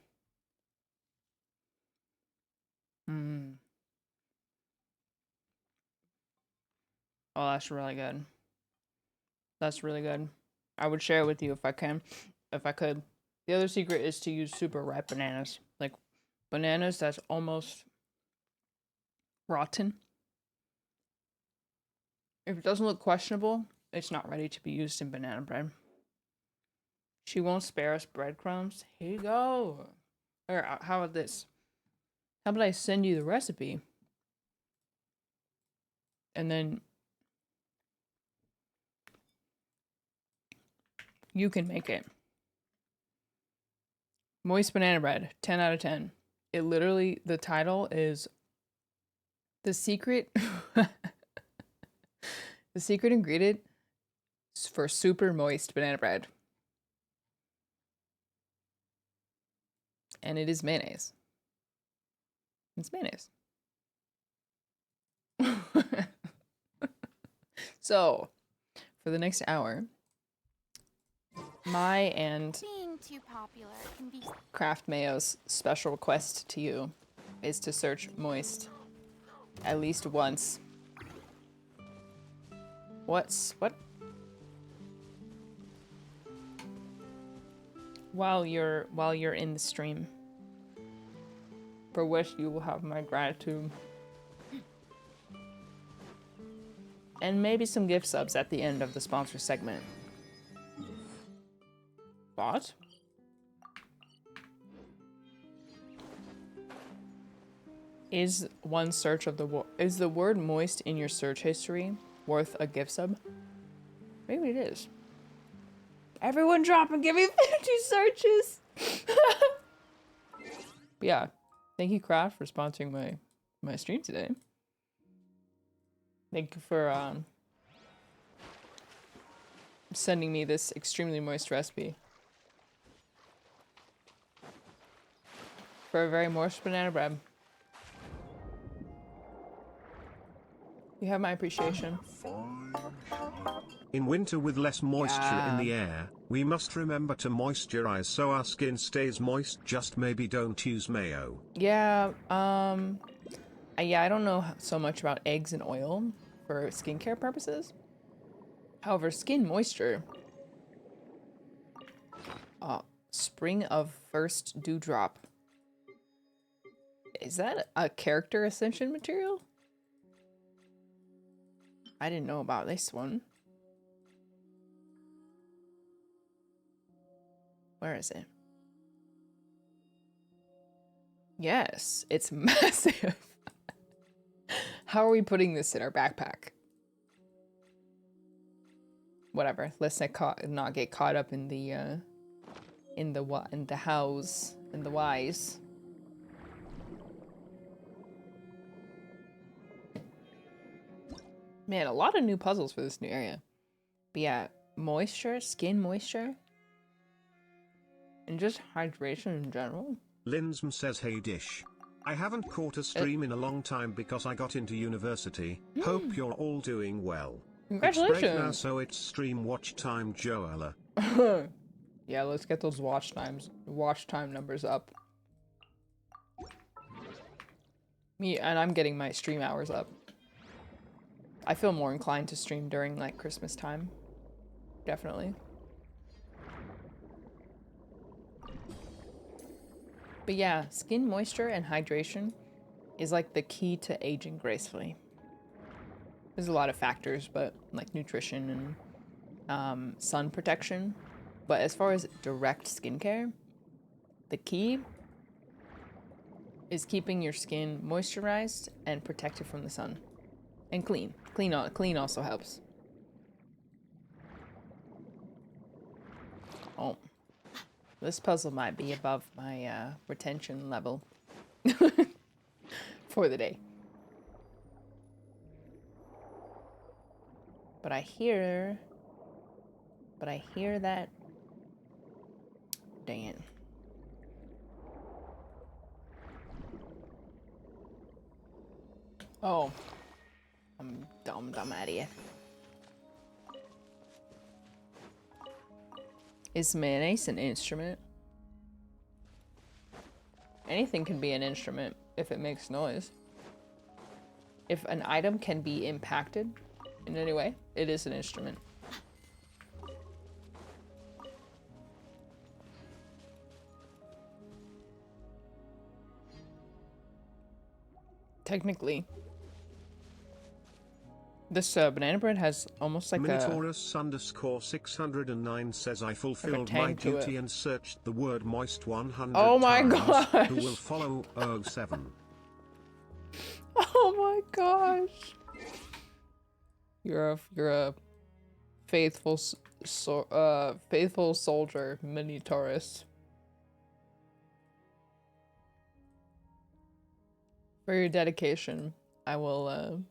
Oh, that's really good. That's really good. I would share it with you if I could. The other secret is to use super ripe bananas. Like bananas that's almost rotten. If it doesn't look questionable, it's not ready to be used in banana bread. She won't spare us breadcrumbs. Here you go. Or how about this? How about I send you the recipe? And then you can make it. Moist banana bread, 10 out of 10. It literally, the title is the secret. The secret ingredient for super moist banana bread. And it is mayonnaise. It's mayonnaise. So, for the next hour, my and Being too popular can be Kraft Mayo's special request to you is to search moist at least once. What? While you're in the stream, for which you will have my gratitude. And maybe some gift subs at the end of the sponsor segment. What? Is one search of is the word moist in your search history worth a gift sub? Maybe it is. Everyone drop and give me 50 searches. But yeah, thank you Kraft for sponsoring my stream today. Thank you for sending me this extremely moist recipe for a very moist banana bread. You have my appreciation. In winter with less moisture in the air, we must remember to moisturize so our skin stays moist. Just maybe don't use mayo. Yeah, I don't know so much about eggs and oil for skincare purposes. However, skin moisture. Spring of First Dewdrop. Is that a character ascension material? I didn't know about this one. Where is it? Yes, it's massive. How are we putting this in our backpack? Whatever. Let's not get caught up in the hows and the whys. Man, a lot of new puzzles for this new area. But yeah, moisture, skin moisture, and just hydration in general. Linsm says, hey Dish. I haven't caught a stream in a long time because I got into university. Hope you're all doing well. Congratulations. It's break now, so it's stream watch time, Joella. Yeah, let's get those watch time numbers up. And I'm getting my stream hours up. I feel more inclined to stream during like Christmas time. Definitely. But yeah, skin moisture and hydration is like the key to aging gracefully. There's a lot of factors, but like nutrition and sun protection. But as far as direct skincare, the key is keeping your skin moisturized and protected from the sun. And clean. Clean also helps. Oh. This puzzle might be above my retention level for the day. But I hear that. Dang it. Oh. I'm dumb idiot. Is mayonnaise an instrument? Anything can be an instrument if it makes noise. If an item can be impacted in any way, it is an instrument. Technically. This banana bread has almost like Minotaurus underscore 609 says I fulfilled my tang to duty it. and searched the word moist 100 Oh my times. gosh. Who will follow 07? Oh my gosh. You're a faithful faithful soldier, Minotaurus. For your dedication, I will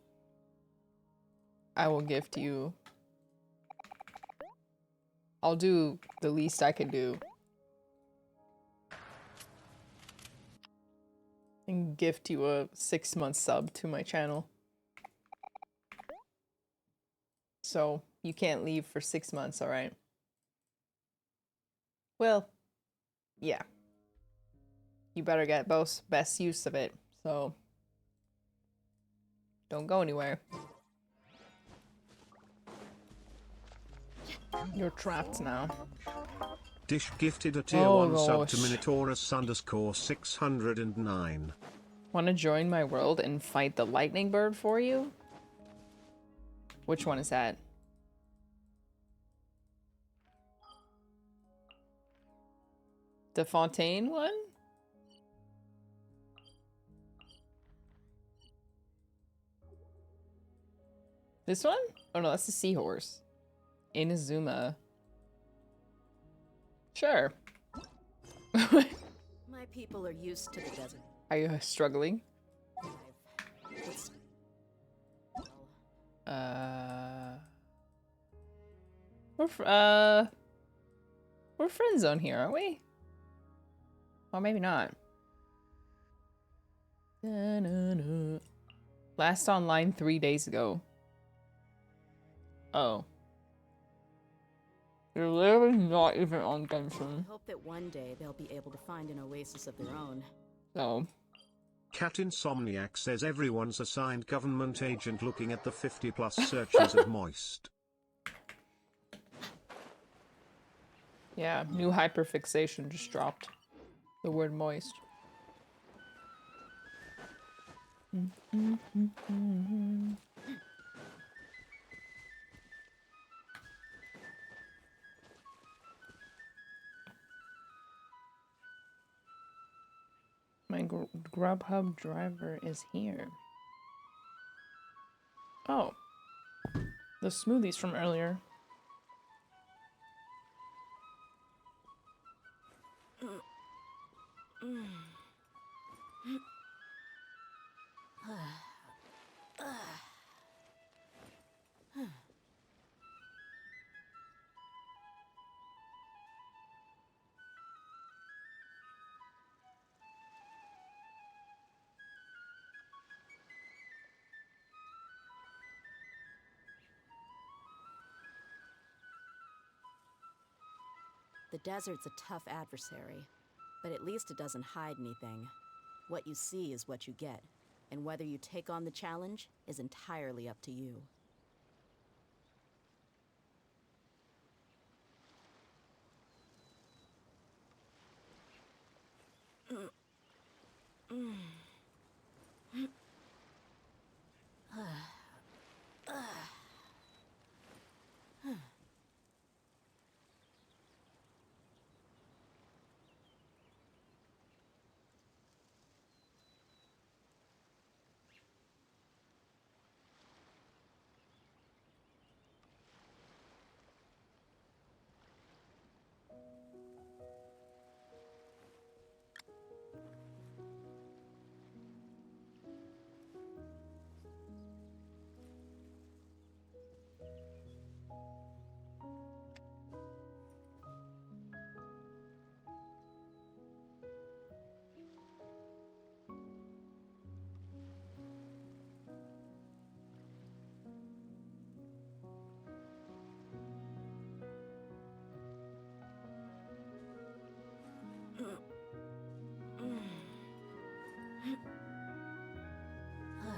gift you. I'll do the least I can do. And gift you a 6-month sub to my channel. So, you can't leave for 6 months, alright? Well, yeah. You better get best use of it, so don't go anywhere. You're trapped now. Dish gifted a tier 1 sub to Minotaurus underscore 609. Wanna join my world and fight the lightning bird for you? Which one is that? The Fontaine one? This one? Oh no, that's the seahorse. Inazuma. Sure. My people are used to the desert. Are you struggling? It's... We're friend zone here, aren't we? Or maybe not. Da-na-na. Last online 3 days ago. Oh. You're literally not even on Genshin. I hope that one day they'll be able to find an oasis of their own. So. Cat Insomniac says everyone's assigned government agent looking at the 50+ searches of moist. Yeah, new hyperfixation just dropped. The word moist. My Grubhub driver is here. Oh. The smoothies from earlier. The desert's a tough adversary, but at least it doesn't hide anything. What you see is what you get, and whether you take on the challenge is entirely up to you.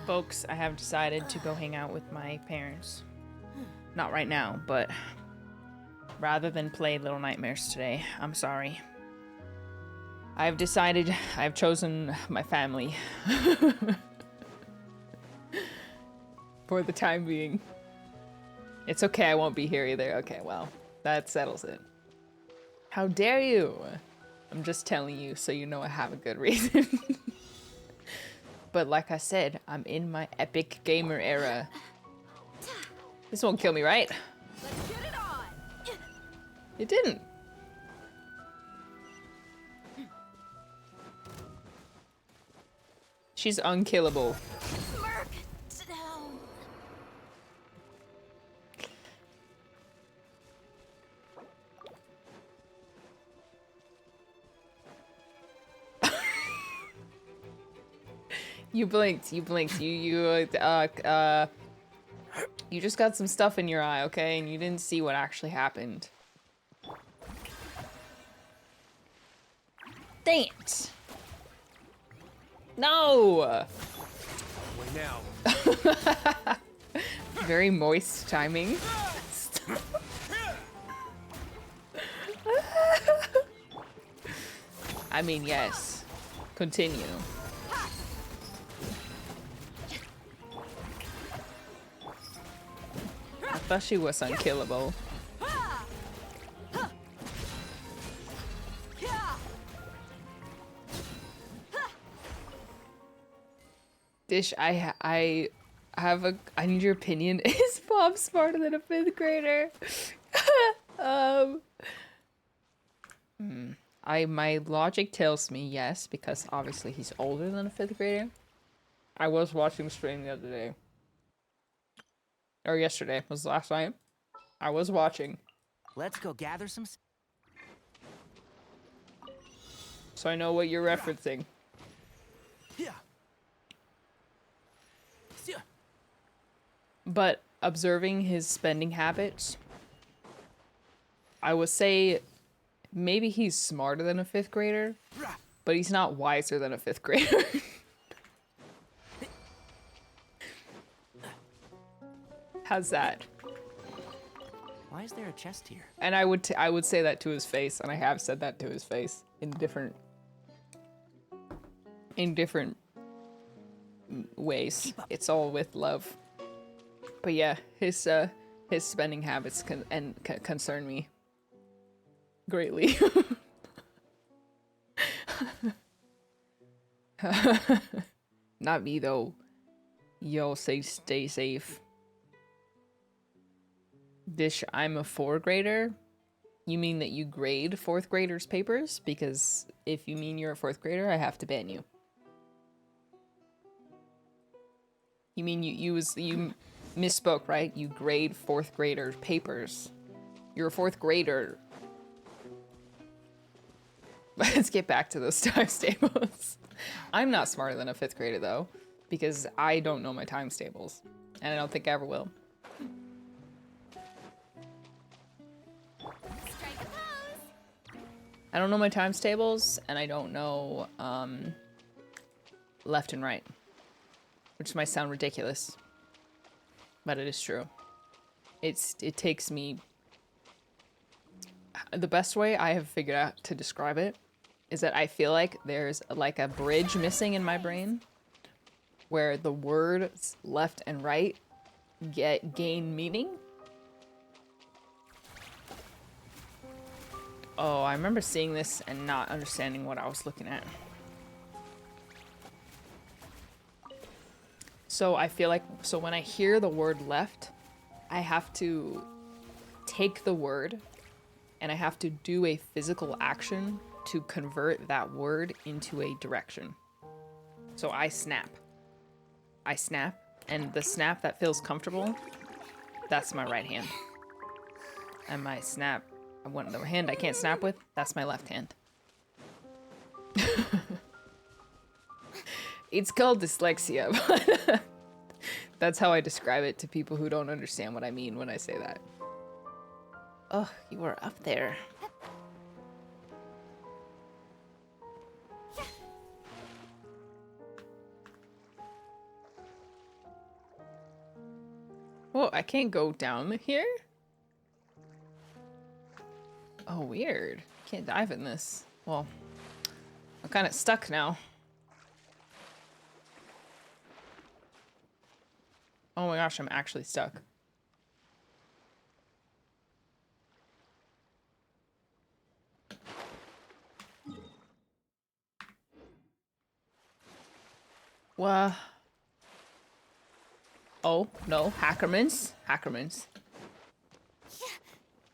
Folks, I have decided to go hang out with my parents. Not right now, but rather than play Little Nightmares today, I'm sorry. I've decided, I've chosen my family. For the time being. It's okay, I won't be here either. Okay, well, that settles it. How dare you? I'm just telling you so you know I have a good reason. But like I said, I'm in my epic gamer era. This won't kill me, right? Let's get it on! It didn't. She's unkillable. Merc down! You blinked, you just got some stuff in your eye, okay? And you didn't see what actually happened. Dang it! No! Wait now. Very moist timing. I mean, yes. Continue. I thought she was unkillable. Dish, I need your opinion. Is Bob smarter than a 5th grader? My logic tells me yes, because obviously he's older than a 5th grader. I was watching the stream the other day. Or yesterday, was last night. I was watching. Let's go gather some. So I know what you're referencing. Yeah. But observing his spending habits, I would say maybe he's smarter than a 5th grader, but he's not wiser than a 5th grader. How's that? Why is there a chest here? And I would say that to his face, and I have said that to his face in different ways. It's all with love. But yeah, his spending habits concern me greatly. Not me though. Yo, stay safe. Dish, I'm a 4th grader. You mean that you grade 4th graders' papers? Because if you mean you're a 4th grader, I have to ban you. You mean you misspoke, right? You grade 4th grader papers. You're a 4th grader. Let's get back to those times tables. I'm not smarter than a 5th grader though, because I don't know my times tables, and I don't think I ever will. Strike a pose. I don't know my times tables, and I don't know left and right, which might sound ridiculous, but it is true. It takes me. The best way I have figured out to describe it is that I feel like there's like a bridge missing in my brain where the words left and right gain meaning. Oh, I remember seeing this and not understanding what I was looking at. So I feel like, so when I hear the word left, I have to take the word and I have to do a physical action to convert that word into a direction. So I snap. I snap, and the snap that feels comfortable, that's my right hand. And my snap, the hand I can't snap with, that's my left hand. It's called dyslexia, but that's how I describe it to people who don't understand what I mean when I say that. Oh, you were up there. Oh, I can't go down here? Oh, weird. Can't dive in this. Well, I'm kind of stuck now. Oh my gosh, I'm actually stuck. What? Oh, no. Hackermans. Hackermans.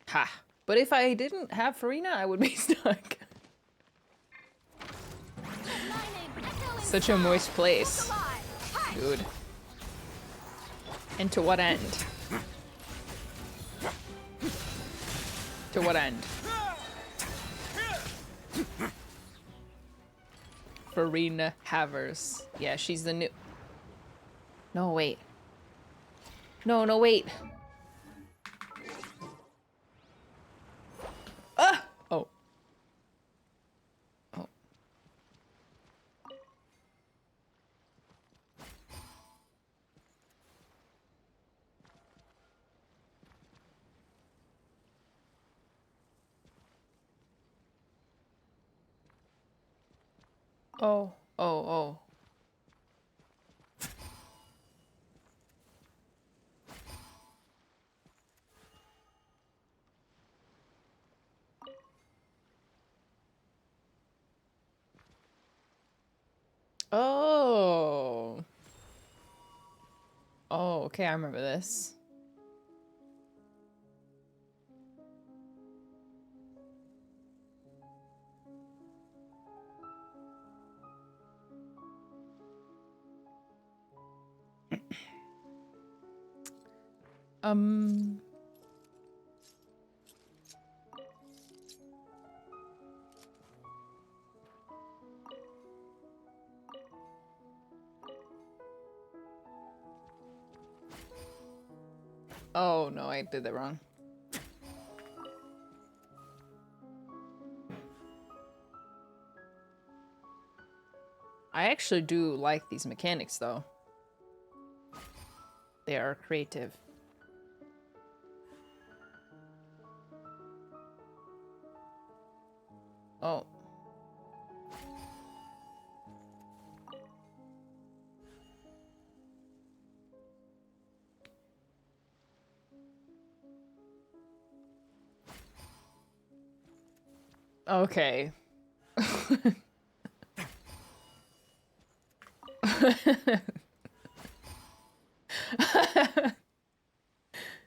Ha. But if I didn't have Farina, I would be stuck. Such a moist place. Dude. And to what end? To what end? Farina Havers. Yeah, she's the new... No, wait. No, no, wait. Ah! Oh. Oh. Oh, oh, oh. Oh. Oh, okay, I remember this. Um... Oh, no, I did that wrong. I actually do like these mechanics, though. They are creative. Oh. Okay.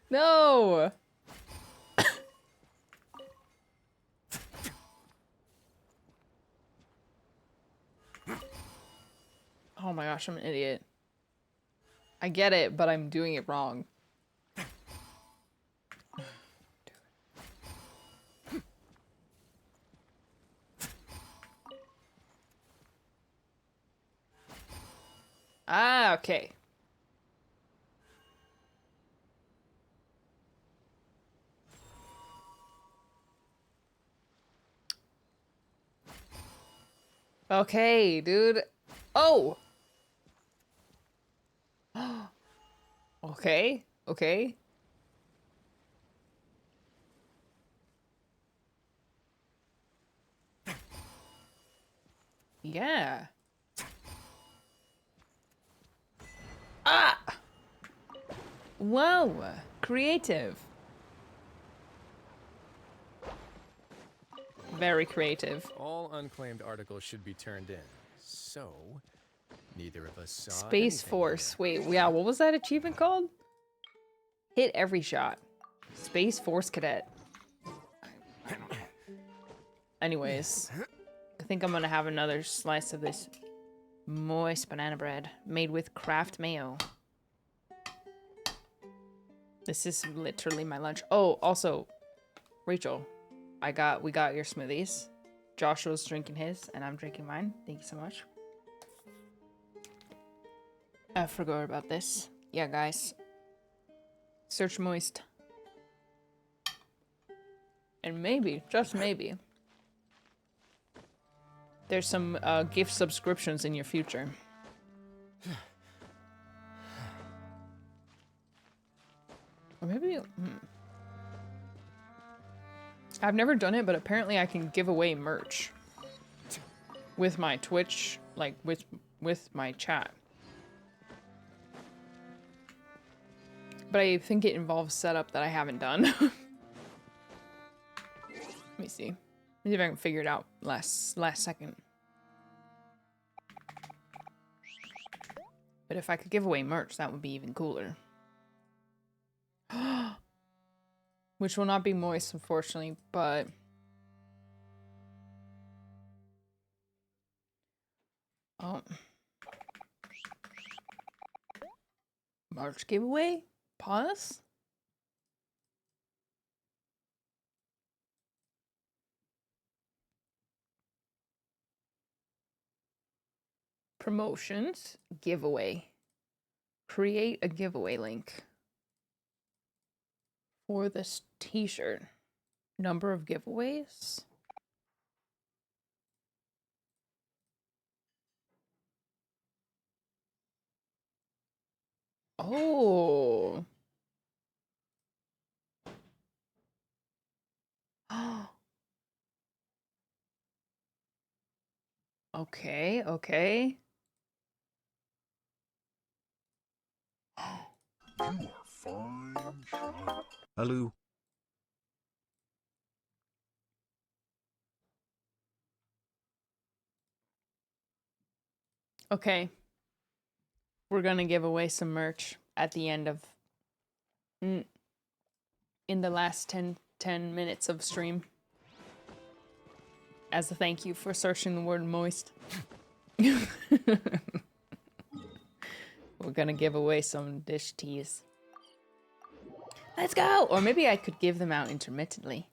No. Oh my gosh, I'm an idiot. I get it, but I'm doing it wrong. Ah, okay. Okay, dude. Oh! Okay, okay. Yeah. Ah! Wow. Creative. Very creative. All unclaimed articles should be turned in. So, neither of us saw Space anything Force. here. Wait, yeah, what was that achievement called? Hit every shot. Space Force Cadet. Anyways, I think I'm gonna have another slice of this moist banana bread made with Kraft mayo. This is literally my lunch. Oh, also, Rachel, we got your smoothies. Joshua's drinking his, and I'm drinking mine. Thank you so much. I forgot about this. Yeah, guys. Search Moist. And maybe, just maybe, there's some gift subscriptions in your future. Or maybe... I've never done it, but apparently I can give away merch. With my Twitch, like, with my chat. But I think it involves setup that I haven't done. Let me see. Let me see if I can figure it out last second. But if I could give away merch, that would be even cooler. Which will not be moist, unfortunately, but... Oh. Merch giveaway? Pause? Promotions, giveaway. Create a giveaway link for this t-shirt. Number of giveaways. Oh. Okay, okay. You are fine, child. Alu. Okay. We're gonna give away some merch at the end of... in the last 10 minutes of stream. As a thank you for searching the word moist. We're gonna give away some dish teas. Let's go! Or maybe I could give them out intermittently.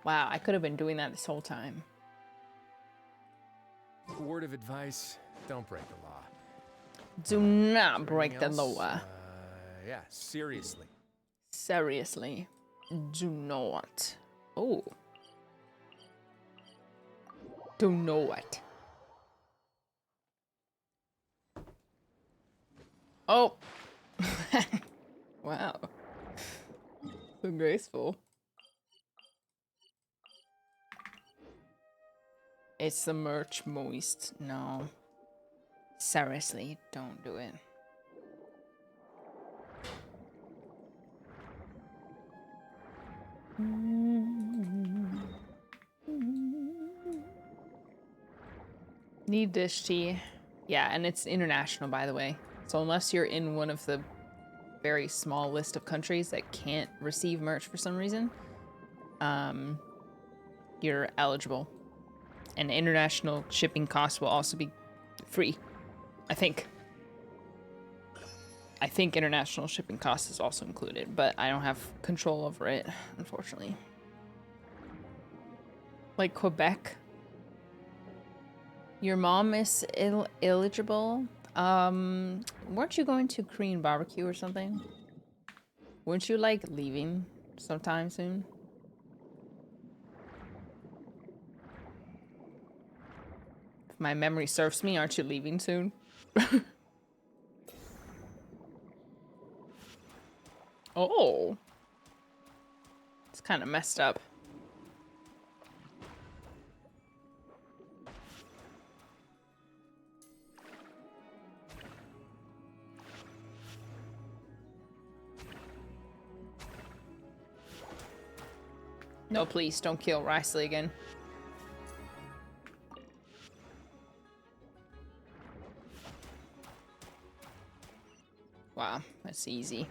Wow, I could have been doing that this whole time. Word of advice, don't break the law. Do not break Anything the else? law. Yeah, seriously. Seriously. Do not. Oh. Do not. Oh. Wow. So graceful. It's the merch moist. No. Seriously, don't do it. Need dish tea. Yeah, and it's international, by the way. So unless you're in one of the very small list of countries that can't receive merch for some reason, you're eligible. And international shipping costs will also be free, I think. I think international shipping costs is also included, but I don't have control over it, unfortunately. Like Quebec. Your mom is eligible. Weren't you going to Korean barbecue or something? Weren't you like leaving sometime soon? If my memory serves me, aren't you leaving soon? Oh. kind of messed up. No, please, don't kill Risley again. Wow, that's easy.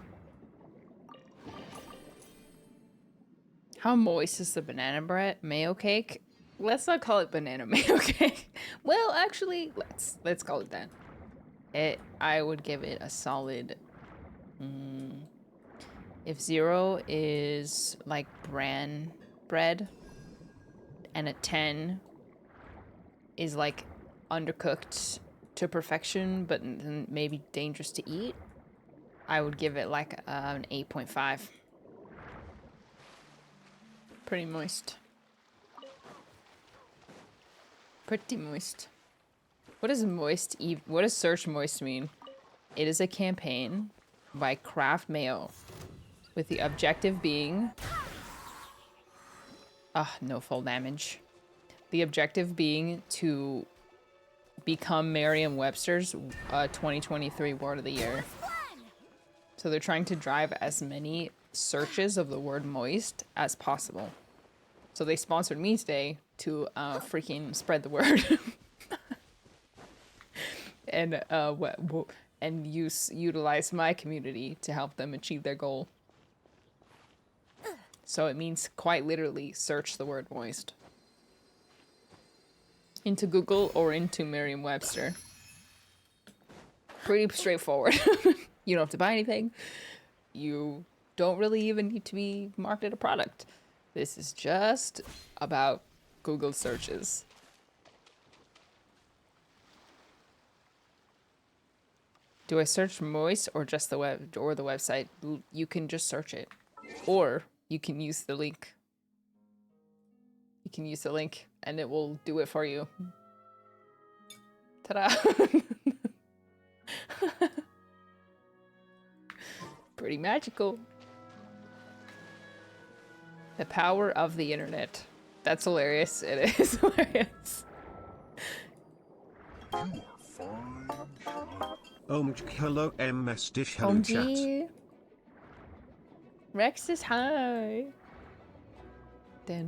How moist is the banana bread mayo cake? Let's not call it banana mayo cake. Well, actually, let's call it that. I would give it a solid. If 0 is like bran bread, and a 10 is like undercooked to perfection, but maybe dangerous to eat, I would give it like an 8.5. Pretty moist. Pretty moist. What does moist what does search moist mean? It is a campaign by Kraft Mayo with the objective being no full damage. The objective being to become Merriam-Webster's 2023 Word of the Year. So they're trying to drive as many searches of the word moist as possible. So they sponsored me today to freaking spread the word. and utilize my community to help them achieve their goal. So it means quite literally search the word moist into Google or into Merriam-Webster. Pretty straightforward. You don't have to buy anything. You don't really even need to be marketed a product. This is just about Google searches. Do I search moist or just the web or the website? You can just search it, or you can use the link. You can use the link and it will do it for you. Ta-da! Pretty magical. The power of the internet. That's hilarious. It is hilarious. Hello MS Dish hello chat. OMG. Rex is high. This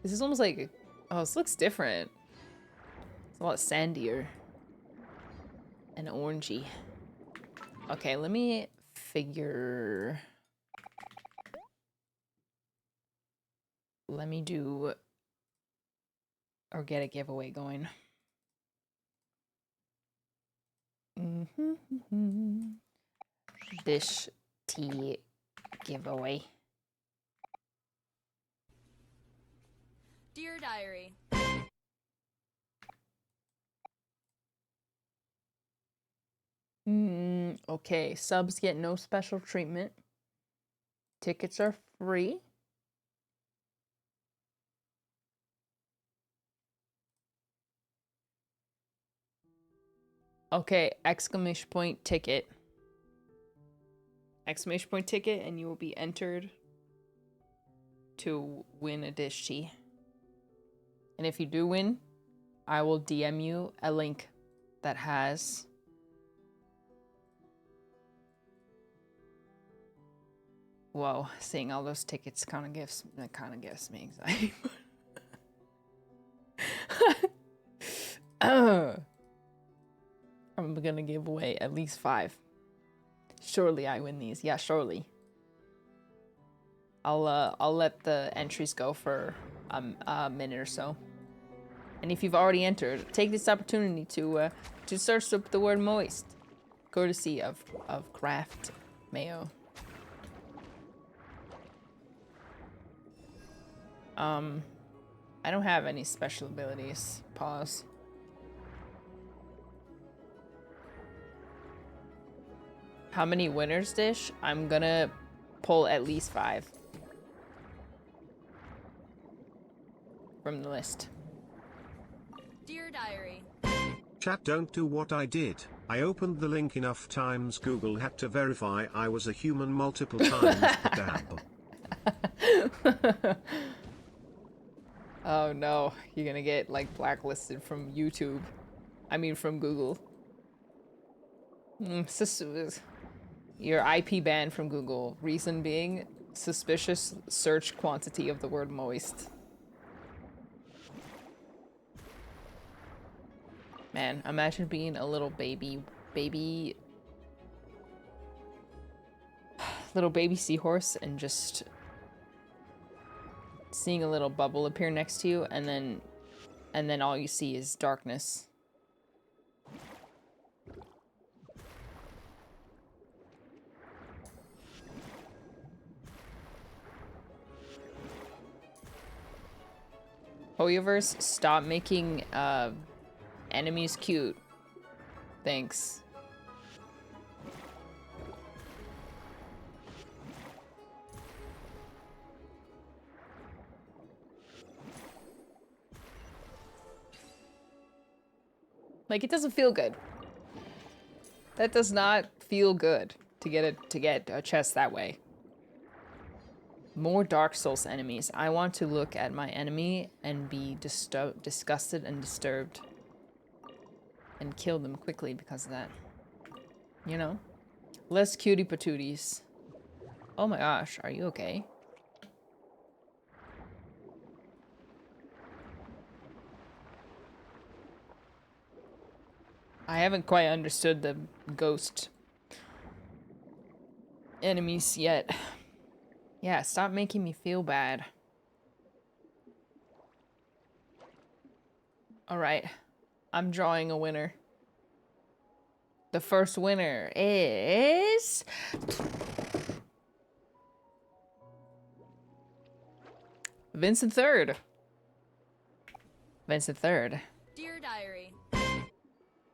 is almost like, oh, this looks different. It's a lot sandier and orangey. Okay, let me figure. Let me do or get a giveaway going. Dish tea giveaway. Dear Diary. Okay, subs get no special treatment. Tickets are free. Okay, exclamation point ticket. Exclamation point ticket, and you will be entered to win a dish tea. And if you do win, I will DM you a link that has whoa, seeing all those tickets kind of gives me anxiety. I'm gonna give away at least 5. Surely I win these. Yeah, surely. I'll let the entries go for a minute or so. And if you've already entered, take this opportunity to search up the word moist, courtesy of Kraft Mayo. I don't have any special abilities. Pause. How many winners dish? I'm gonna pull at least 5 from the list. Dear Diary. Chat, don't do what I did. I opened the link enough times Google had to verify I was a human multiple times. Damn. Oh no, you're gonna get like blacklisted from YouTube. I mean from Google. Your IP banned from Google. Reason being, suspicious search quantity of the word moist. Man, imagine being a little baby seahorse and just seeing a little bubble appear next to you, and then all you see is darkness. Hoyoverse, stop making enemies cute. Thanks. Like, it doesn't feel good. That does not feel good to get a chest that way. More Dark Souls enemies. I want to look at my enemy and be disgusted and disturbed. And kill them quickly because of that. You know? Less cutie patooties. Oh my gosh, are you okay? I haven't quite understood the ghost enemies yet. Yeah, stop making me feel bad. Alright. I'm drawing a winner. The first winner is... Vincent Third. Vincent Third. Dear Diary.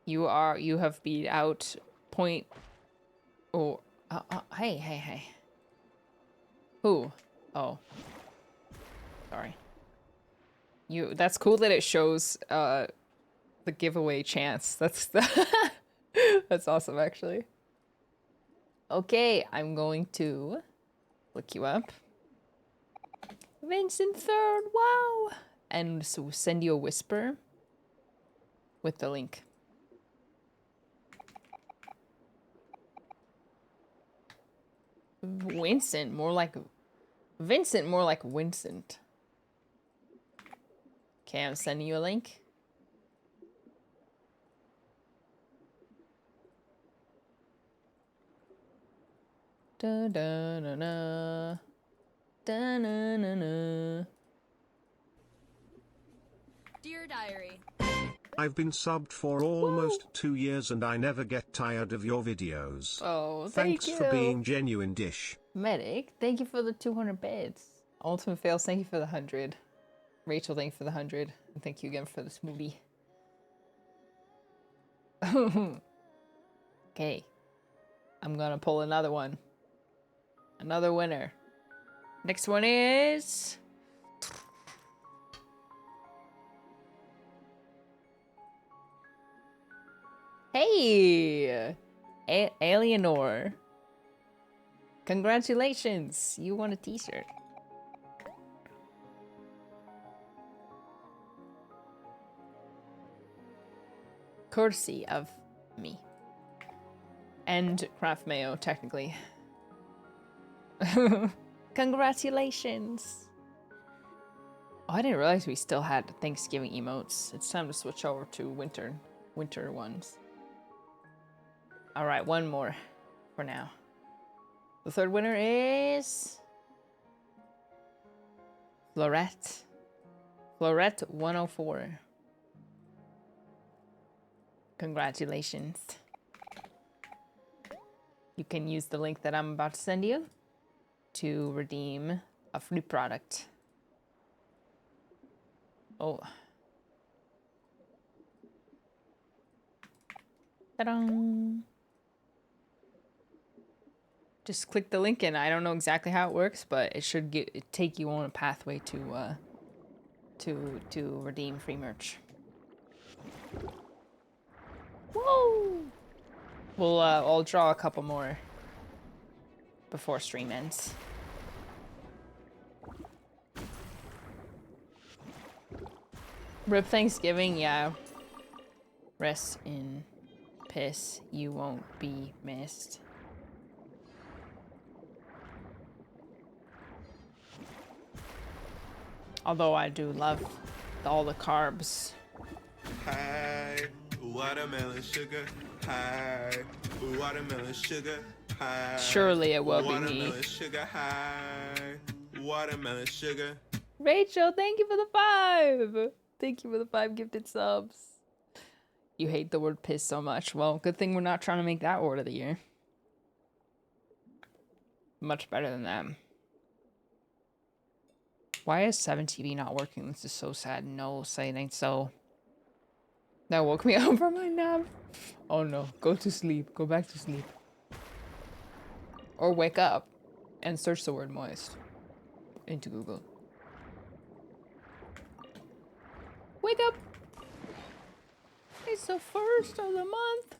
You have beat out point... Oh, hey. Who? Oh. Sorry. That's cool that it shows, the giveaway chance. That's that's awesome, actually. Okay, I'm going to look you up. Vincent Third, wow! And so send you a whisper with the link. Vincent, more like Vincent. Okay, I'm sending you a link. Da da na na. Da na na na. Dear Diary. I've been subbed for almost 2 years and I never get tired of your videos. Oh, Thanks thank you. for being genuine, Dish. Medic, thank you for the 200 bits. Ultimate Fails, thank you for the 100. Rachel, thank you for the 100. And thank you again for the smoothie. Okay. I'm gonna pull another one. Another winner. Next one is... Hey! Alienor. Congratulations! You won a t-shirt. Courtesy of me. And Craft Mayo, technically. Congratulations! Oh, I didn't realize we still had Thanksgiving emotes. It's time to switch over to winter ones. Alright, one more for now. The third winner is... Florette. Florette 104. Congratulations. You can use the link that I'm about to send you to redeem a free product. Oh. Ta-da! Just click the link and I don't know exactly how it works, but it should take you on a pathway to redeem free merch. Whoa! I'll draw a couple more before stream ends. Rip Thanksgiving, yeah. Rest in piss, you won't be missed. Although I do love all the carbs. Hi, watermelon sugar. Hi, watermelon sugar. Hi, Surely it will be me. watermelon sugar. Hi, watermelon sugar. Rachel, thank you for the 5! Thank you for the 5 gifted subs. You hate the word piss so much. Well, good thing we're not trying to make that word of the year. Much better than that. Why is 7TV not working? This is so sad. No, say it ain't so. That woke me up from my nap. Oh no, go to sleep. Go back to sleep. Or wake up and search the word moist into Google. Wake up! It's the 1st of the month.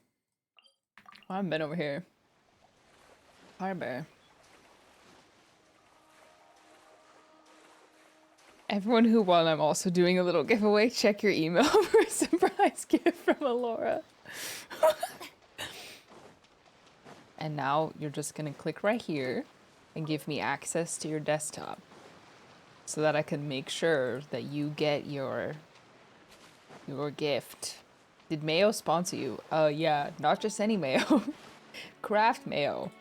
Oh, I've been over here. Fire bear. Everyone who, while I'm also doing a little giveaway, check your email for a surprise gift from Alora. And now you're just gonna click right here and give me access to your desktop so that I can make sure that you get your gift. Did Mayo sponsor you? Yeah, not just any Mayo. Kraft Mayo.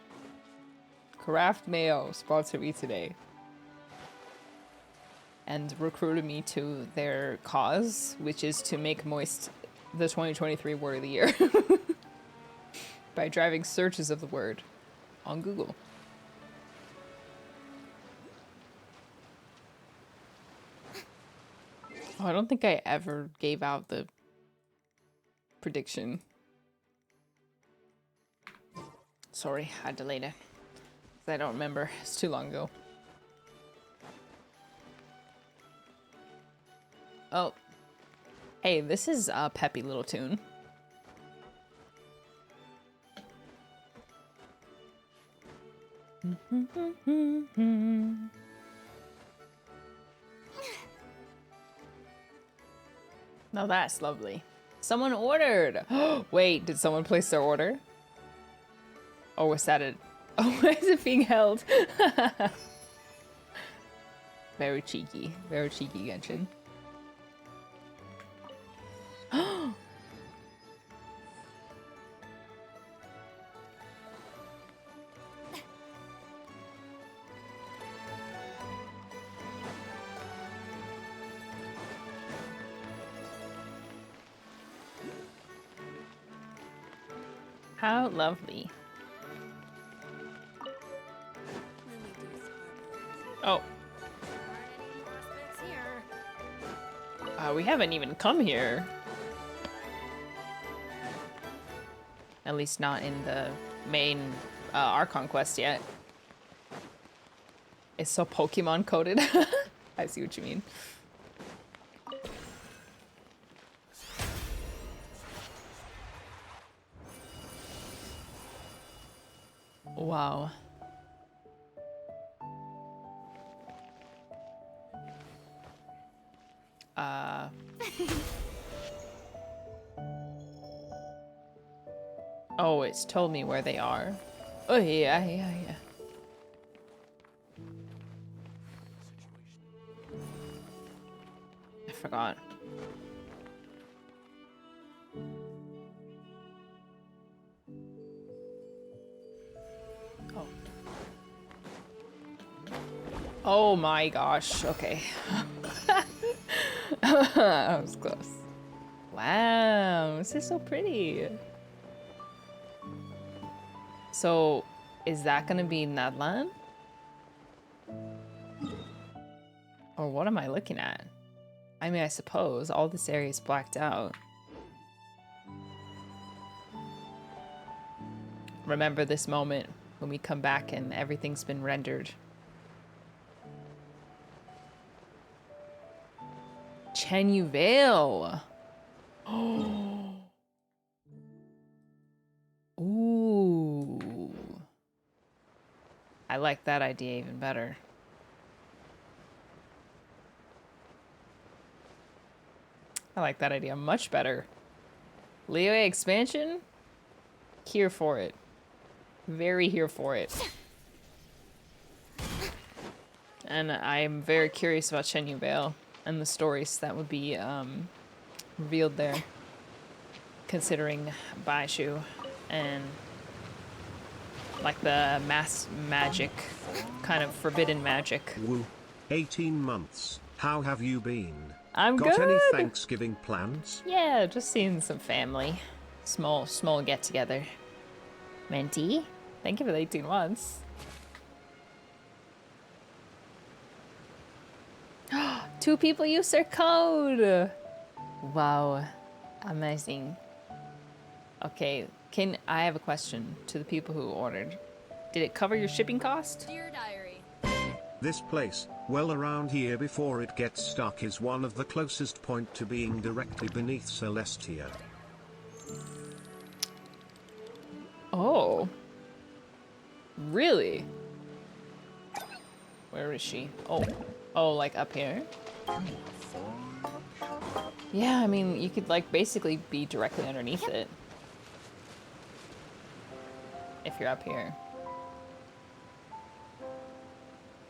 Kraft Mayo sponsored me today. And recruited me to their cause, which is to make Moist the 2023 word of the year. By driving searches of the word on Google. Oh, I don't think I ever gave out the prediction. Sorry, I delayed it. I don't remember. It's too long ago. Oh. Hey, this is a peppy little tune. Now that's lovely. Someone ordered. Wait, did someone place their order? Or was that it? Oh, why is it being held? Very cheeky. Very cheeky, Genshin. How lovely. Oh. We haven't even come here. At least not in the main Archon quest yet. It's so Pokemon coded. I see what you mean. Wow. Oh, it's told me where they are. Oh, yeah. I forgot. Oh. Oh my gosh. Okay. That was close. Wow, this is so pretty. So, is that gonna be Nadlan? Or what am I looking at? I mean, I suppose all this area is blacked out. Remember this moment when we come back and everything's been rendered. Chenyu Vale. Oh. Ooh. I like that idea even better. I like that idea much better. Liyue expansion? Here for it. Very here for it. And I'm very curious about Shenyu Vale and the stories that would be revealed there. Considering Baishu and like the mass magic, kind of forbidden magic. Woo. 18 months. How have you been? I'm Got any good. Thanksgiving plans? Yeah, just seeing some family. Small get together. Menti, thank you for the 18 months. 2 people use their code. Wow, amazing. Okay, I have a question to the people who ordered. Did it cover your shipping cost? Dear Diary. This place, well around here before it gets stuck, is one of the closest point to being directly beneath Celestia. Oh. Really? Where is she? Oh, like up here? Yeah, I mean, you could like basically be directly underneath it. If you're up here.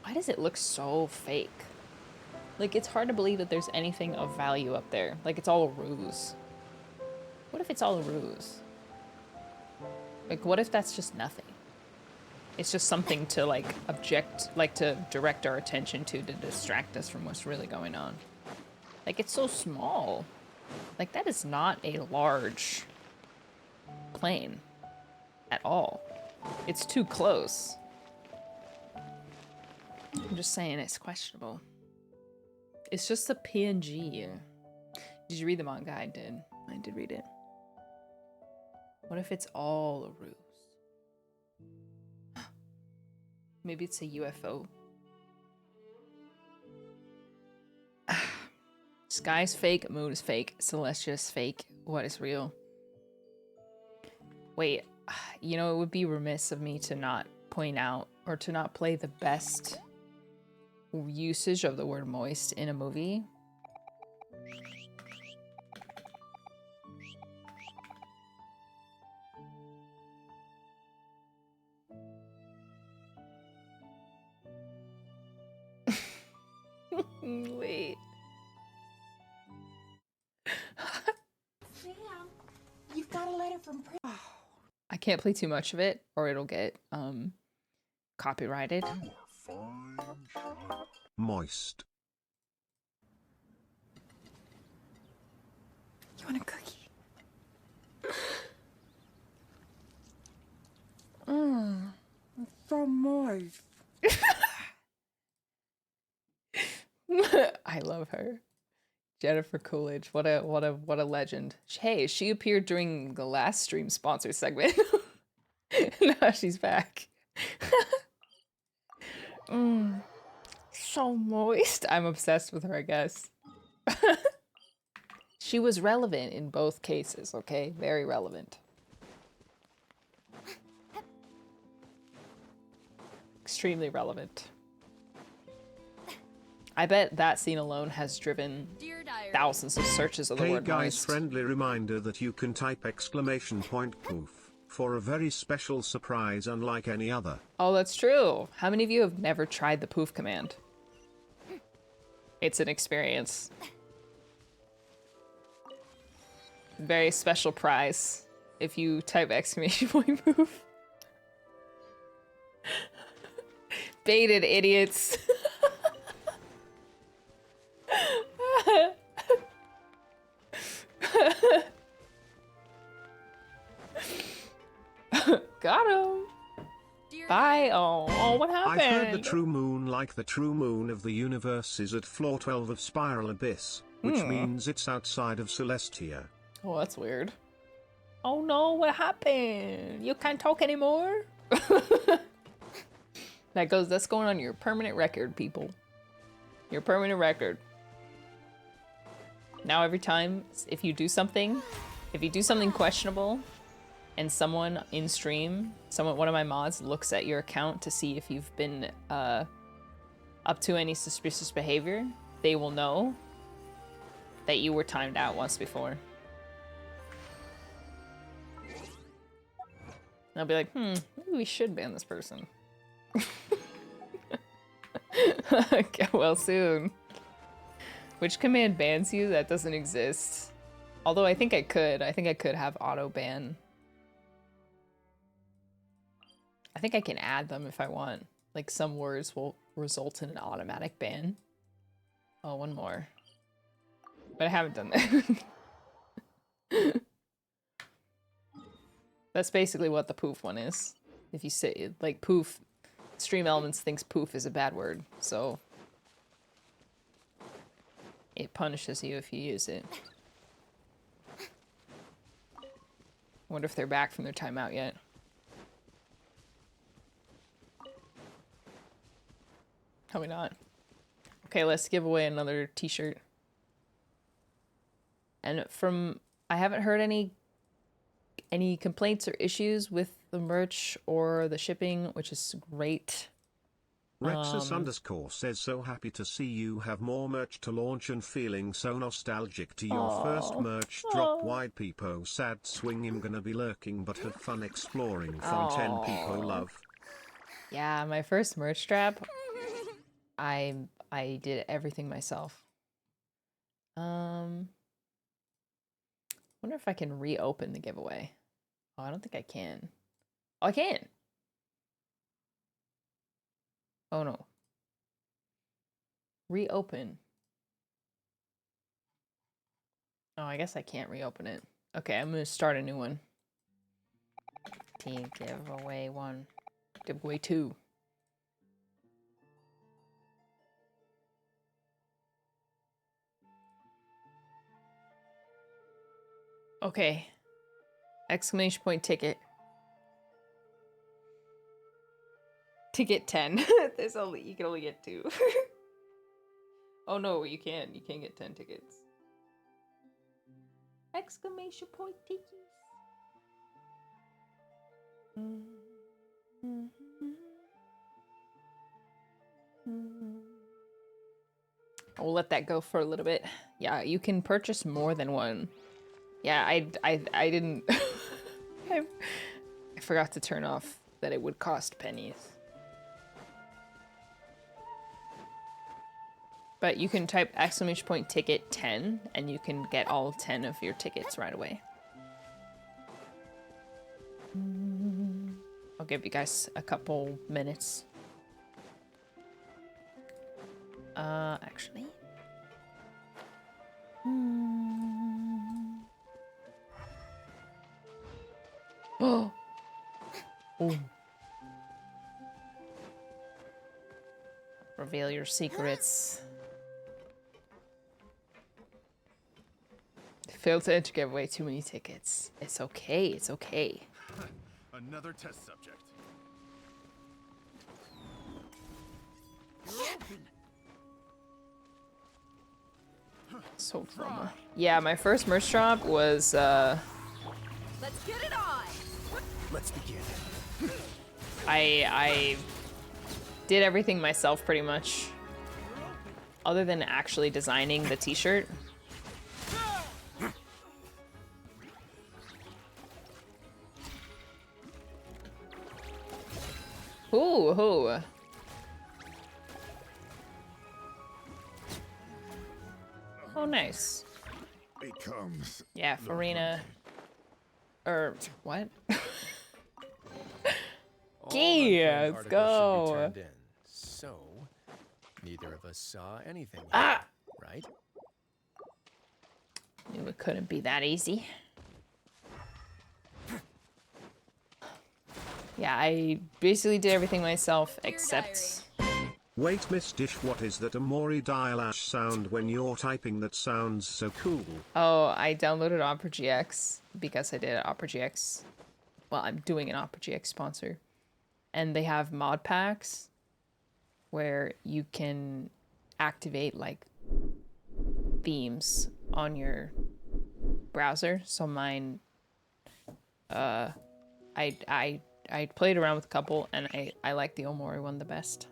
Why does it look so fake? Like, it's hard to believe that there's anything of value up there. Like, it's all a ruse. What if it's all a ruse? Like, what if that's just nothing? It's just something to, like, to direct our attention to distract us from what's really going on. Like, it's so small. Like, that is not a large plane at all. It's too close. I'm just saying it's questionable. It's just a PNG. Did you read the manga? I did. I did read it. What if it's all a ruse? Maybe it's a UFO. Sky's fake, moon is fake, Celestia's fake. What is real? Wait, you know, it would be remiss of me to not point out or to not play the best usage of the word moist in a movie. Wait. Sam, you've got a letter from I can't play too much of it or it'll get copyrighted. Moist. You want a cookie? It's so moist. I love her. Jennifer Coolidge. What a legend. Hey, she appeared during the last stream sponsor segment. Now she's back. So moist. I'm obsessed with her, I guess. She was relevant in both cases, okay? Very relevant. Extremely relevant. I bet that scene alone has driven Dear Diary. thousands of searches of the Hey word guys, moist. friendly reminder that you can type poof for a very special surprise unlike any other. Oh, that's true. How many of you have never tried the poof command? It's an experience. Very special prize if you type exclamation point poof. Baited idiots. Got him. Dear Bye. Oh, what happened? I've heard the true moon, like the true moon of the universe, is at floor 12 of Spiral Abyss, which means it's outside of Celestia. Oh, that's weird. Oh no, what happened? You can't talk anymore? That's going on your permanent record, people. Your permanent record. Now every time, if you do something questionable, and someone in stream, one of my mods looks at your account to see if you've been up to any suspicious behavior, they will know that you were timed out once before. And I'll be like, maybe we should ban this person. Get well soon. Which command bans you? That doesn't exist. Although I think I could. I think I could have auto ban. I think I can add them if I want. Like some words will result in an automatic ban. Oh, one more. But I haven't done that. That's basically what the poof one is. If you say, like, poof, Stream Elements thinks poof is a bad word, so it punishes you if you use it. Wonder if they're back from their timeout yet. Probably not. Okay, let's give away another t-shirt. And I haven't heard any complaints or issues with the merch or the shipping, which is great. Rexus _ says so happy to see you have more merch to launch and feeling so nostalgic to your first merch drop. Wide peepo sad swing I'm gonna be lurking but have fun exploring from 10 peepo love. Yeah, my first merch drop, I did everything myself. Wonder if I can reopen the giveaway. Oh, I don't think I can. Oh, I can. Oh no. Reopen. Oh, I guess I can't reopen it. Okay, I'm gonna start a new one. Giveaway 1. Giveaway 2. Okay. Exclamation point ticket. Ticket 10. There's only, you can only get 2. Oh no, you can't. You can't get 10 tickets. Exclamation point tickets. We'll let that go for a little bit. Yeah, you can purchase more than one. Yeah, I didn't. I forgot to turn off that it would cost pennies. But you can type exclamation point ticket 10 and you can get all 10 of your tickets right away. I'll give you guys a couple minutes. Actually. Oh. Oh. Reveal your secrets. Failed to enter giveaway too many tickets. It's okay, it's okay. Another test subject. So drama. Yeah, my first merch drop was Let's get it on. Let's begin. I did everything myself pretty much. Other than actually designing the t-shirt. Ooh, ooh. Oh, nice. Becomes Yeah, Farina. What? All Yeah, unplanned let's articles should be go. turned in. So, neither of us saw anything. Ah! Right? Knew it couldn't be that easy. Yeah, I basically did everything myself except... Wait, Miss Dish, what is that Amori Dialash sound when you're typing? That sounds so cool. Oh, I downloaded Opera GX because I did Opera GX. Well, I'm doing an Opera GX sponsor. And they have mod packs where you can activate like themes on your browser. So mine I played around with a couple, and I like the Omori one the best.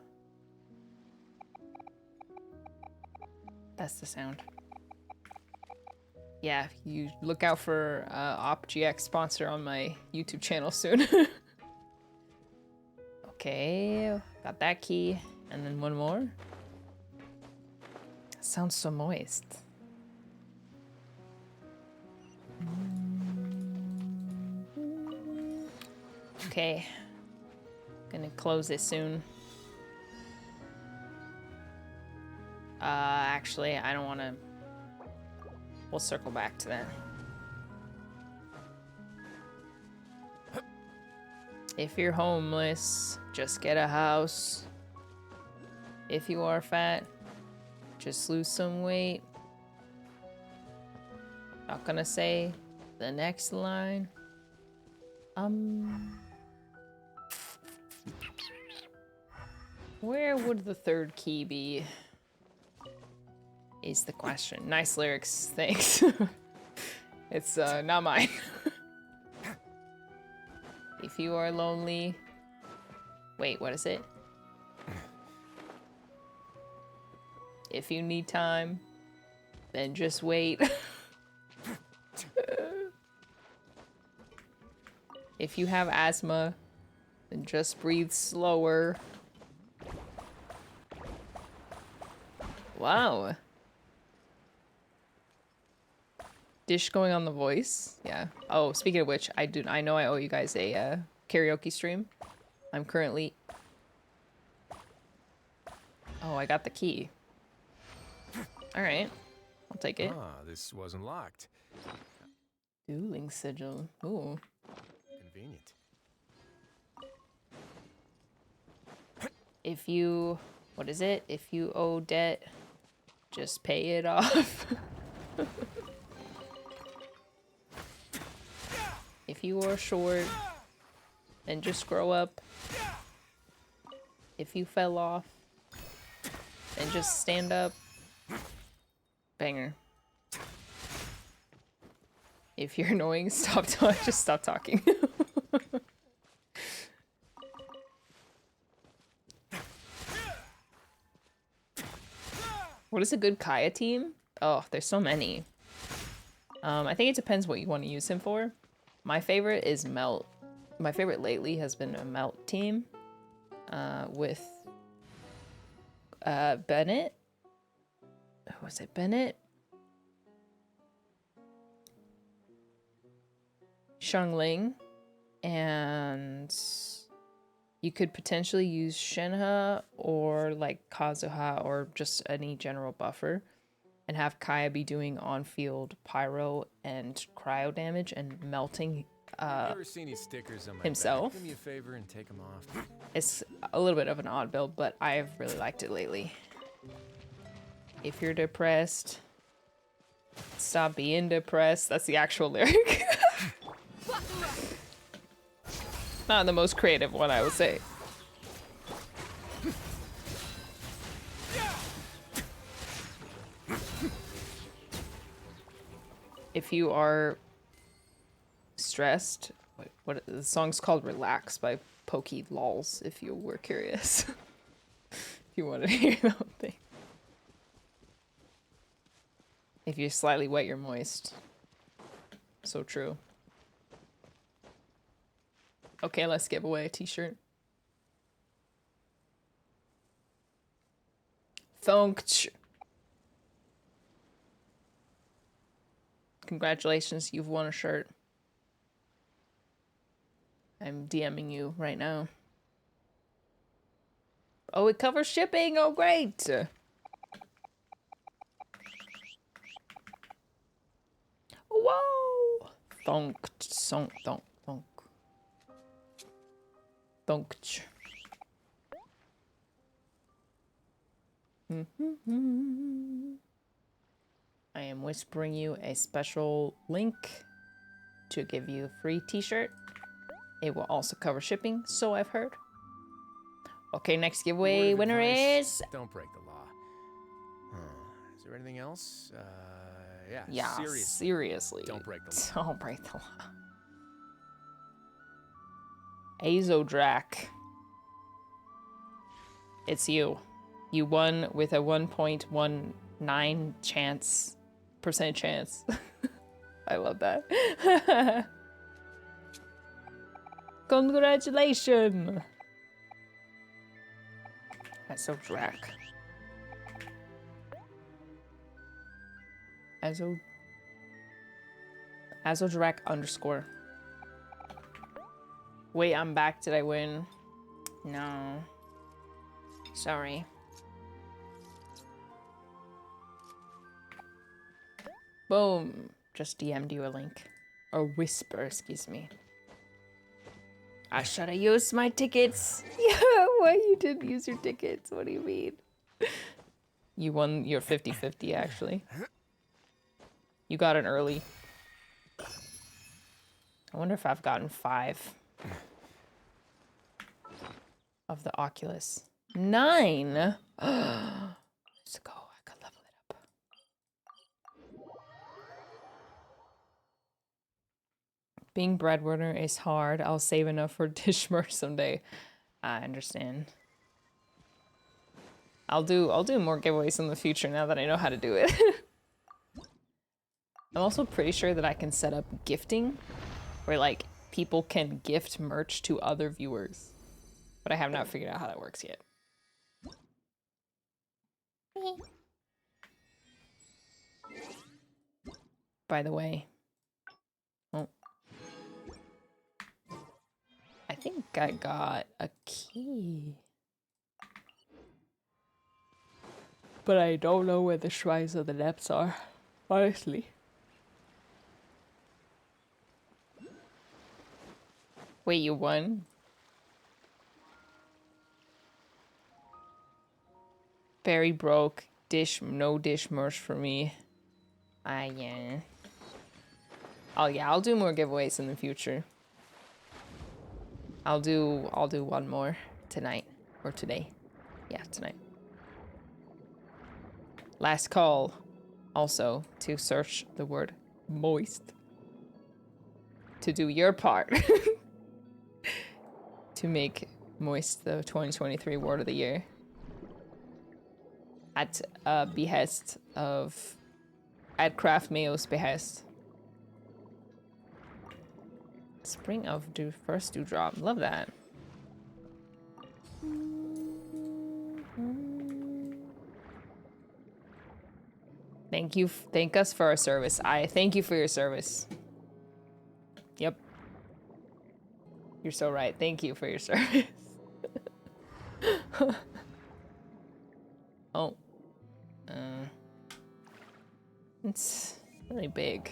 That's the sound. Yeah, you look out for OpGX sponsor on my YouTube channel soon. Okay, got that key, and then one more. Sounds so moist. Okay, gonna close it soon. Actually, I don't want to. We'll circle back to that. If you're homeless, just get a house. If you are fat, just lose some weight. Not gonna say the next line. Where would the third key be? Is the question. Nice lyrics, thanks. It's not mine. If you are lonely. Wait, what is it? If you need time, then just wait. If you have asthma, then just breathe slower. Wow. Dish going on The Voice. Yeah. Oh, speaking of which, I know I owe you guys a karaoke stream. I'm currently... Oh, I got the key. Alright. I'll take it. Ah, this wasn't locked. Dueling sigil. Ooh. Convenient. If you... What is it? If you owe debt, just pay it off. If you are short, then just grow up. If you fell off, then just stand up. Banger. If you're annoying, just stop talking. What is a good Kaya team? Oh, there's so many. I think it depends what you want to use him for. My favorite is Melt. My favorite lately has been a Melt team with Bennett. Was it Bennett? Xiangling. And you could potentially use Shenhe or like Kazuha or just any general buffer. And have Kaya be doing on-field pyro and cryo damage and melting Ever see any stickers on my himself. back? Do me a favor and take them off. It's a little bit of an odd build, but I've really liked it lately. If you're depressed, stop being depressed. That's the actual lyric. Not the most creative one, I would say. If you are stressed, what the song's called Relax by Pokey Lols, if you were curious. If you wanted to hear the whole thing. If you're slightly wet, you're moist. So true. Okay, let's give away a t-shirt. Thonkch. Congratulations, you've won a shirt. I'm DMing you right now. Oh, it covers shipping. Oh, great. Whoa. Thonk, thonk, thonk, thonk. Thonkch. I am whispering you a special link to give you a free t-shirt. It will also cover shipping, so I've heard. Okay, next giveaway winner is... Don't break the law. Is there anything else? Yeah, seriously. Don't break the law. Don't break the law. Azodrak. It's you. You won with a 1.19 percent chance. I love that. Congratulations! Azodrak. Azodrak underscore. Wait, I'm back. Did I win? No. Sorry. Boom. Just DM'd you a link. Or whisper, excuse me. I should have used my tickets. Yeah, why you didn't use your tickets? What do you mean? You won your 50-50 actually. You got an early. I wonder if I've gotten 5 of the Oculus. 9? Let's go. I could level it up. Being breadwinner is hard. I'll save enough for dish merch someday. I understand. I'll do more giveaways in the future now that I know how to do it. I'm also pretty sure that I can set up gifting where like people can gift merch to other viewers. But I have not figured out how that works yet. By the way, oh, I think I got a key. But I don't know where the Shrines of the Depths are, honestly. Wait, you won? Very broke. No dish merch for me. Yeah. Oh yeah, I'll do more giveaways in the future. I'll do one more tonight or today. Yeah, tonight. Last call also to search the word moist. To do your part. To make moist the 2023 word of the year. At behest of... At Craft Mayo's behest. Spring of first dewdrop. Love that. Thank you. Thank us for our service. I thank you for your service. Yep. You're so right. Thank you for your service. Oh. It's really big.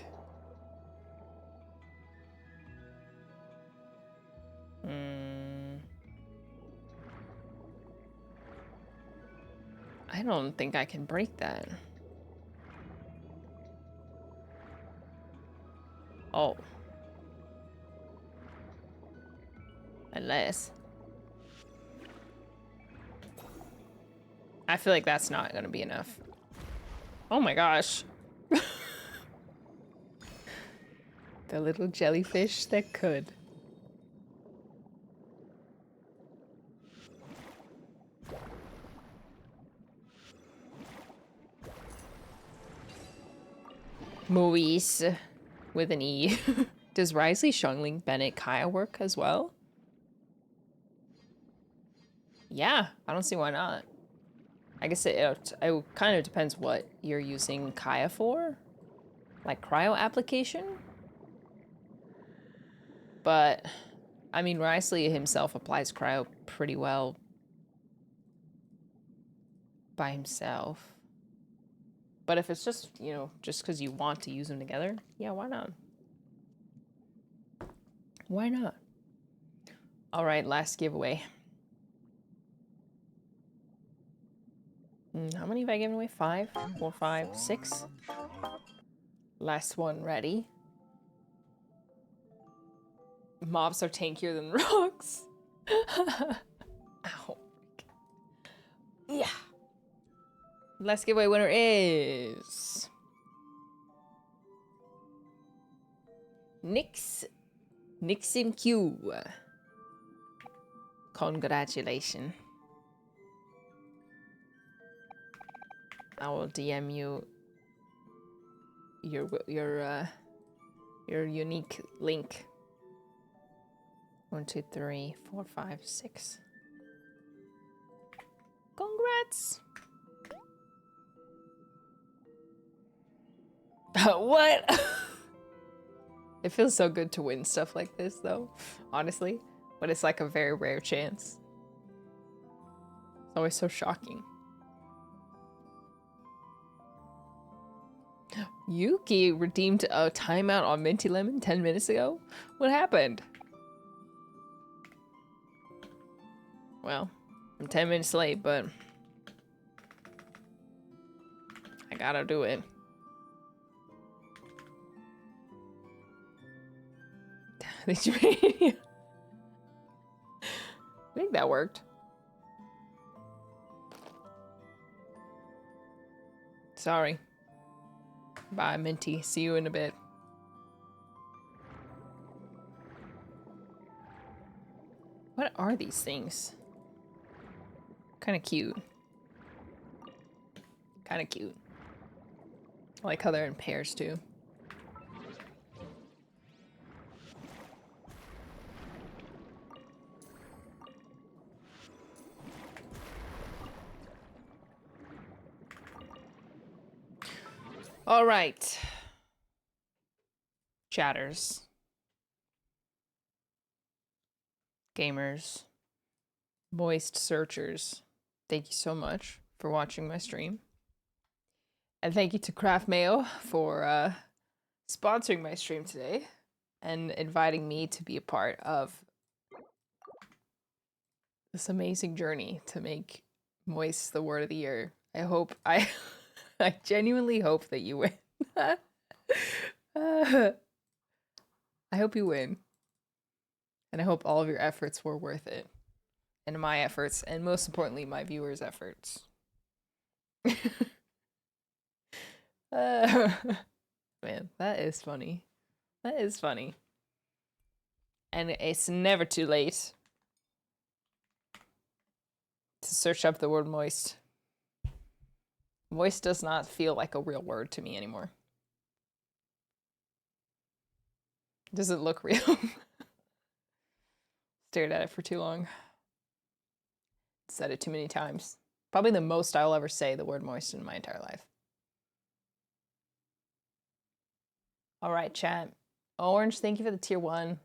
I don't think I can break that. Oh. Unless. I feel like that's not gonna be enough. Oh my gosh. The little jellyfish that could. Moise with an E. Does Risley, Xiangling, Bennett, Kaya work as well? Yeah, I don't see why not. I guess it kind of depends what you're using Kaya for. Like cryo application? But, I mean, Risley himself applies cryo pretty well by himself. But if it's just, you know, just because you want to use them together, yeah, why not? Why not? All right, last giveaway. How many have I given away? 5, 4, 5, 6. Last one ready. Mobs are tankier than rocks. Ow. Yeah. Last giveaway winner is Nixon Q. Congratulations. I will DM you your unique link. 1, 2, 3, 4, 5, 6. Congrats! What? It feels so good to win stuff like this, though, honestly. But it's like a very rare chance. It's always so shocking. Yuki redeemed a timeout on Minty Lemon 10 minutes ago? What happened? Well, I'm 10 minutes late, but I gotta do it. Did you I think that worked. Sorry. Bye, Minty. See you in a bit. What are these things? Kind of cute. Kind of cute. I like how they're in pairs, too. All right. Chatters. Gamers. Moist searchers. Thank you so much for watching my stream. And thank you to Craft Mayo for sponsoring my stream today and inviting me to be a part of this amazing journey to make Moist the word of the year. I genuinely hope that you win. I hope you win. And I hope all of your efforts were worth it. And my efforts, and most importantly, my viewers' efforts. Man, that is funny. That is funny. And it's never too late to search up the word moist. Moist does not feel like a real word to me anymore. Does it look real? Stared at it for too long. Said it too many times. Probably the most I'll ever say the word moist in my entire life. All right, chat. Orange, thank you for the tier 1.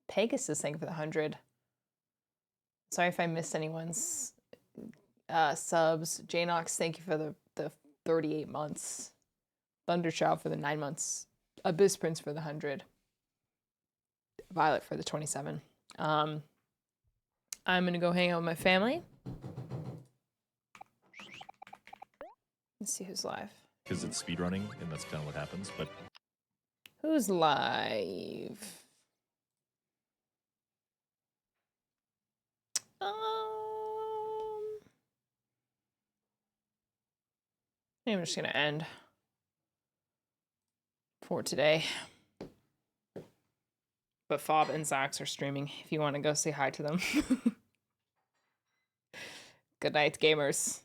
Pegasus, thank you for the 100. Sorry if I missed anyone's subs. Janox, thank you for the 38 months. Thunderchild for the 9 months. Abyss Prince for the 100. Violet for the 27. I'm gonna go hang out with my family. Let's see who's live. Because it's speedrunning, and that's kind of what happens, but... Who's live? I'm just gonna end for today. But Fob and Zax are streaming if you want to go say hi to them. Good night, gamers.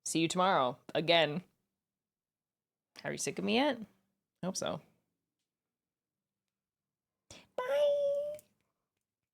See you tomorrow. Again. Are you sick of me yet? I hope so.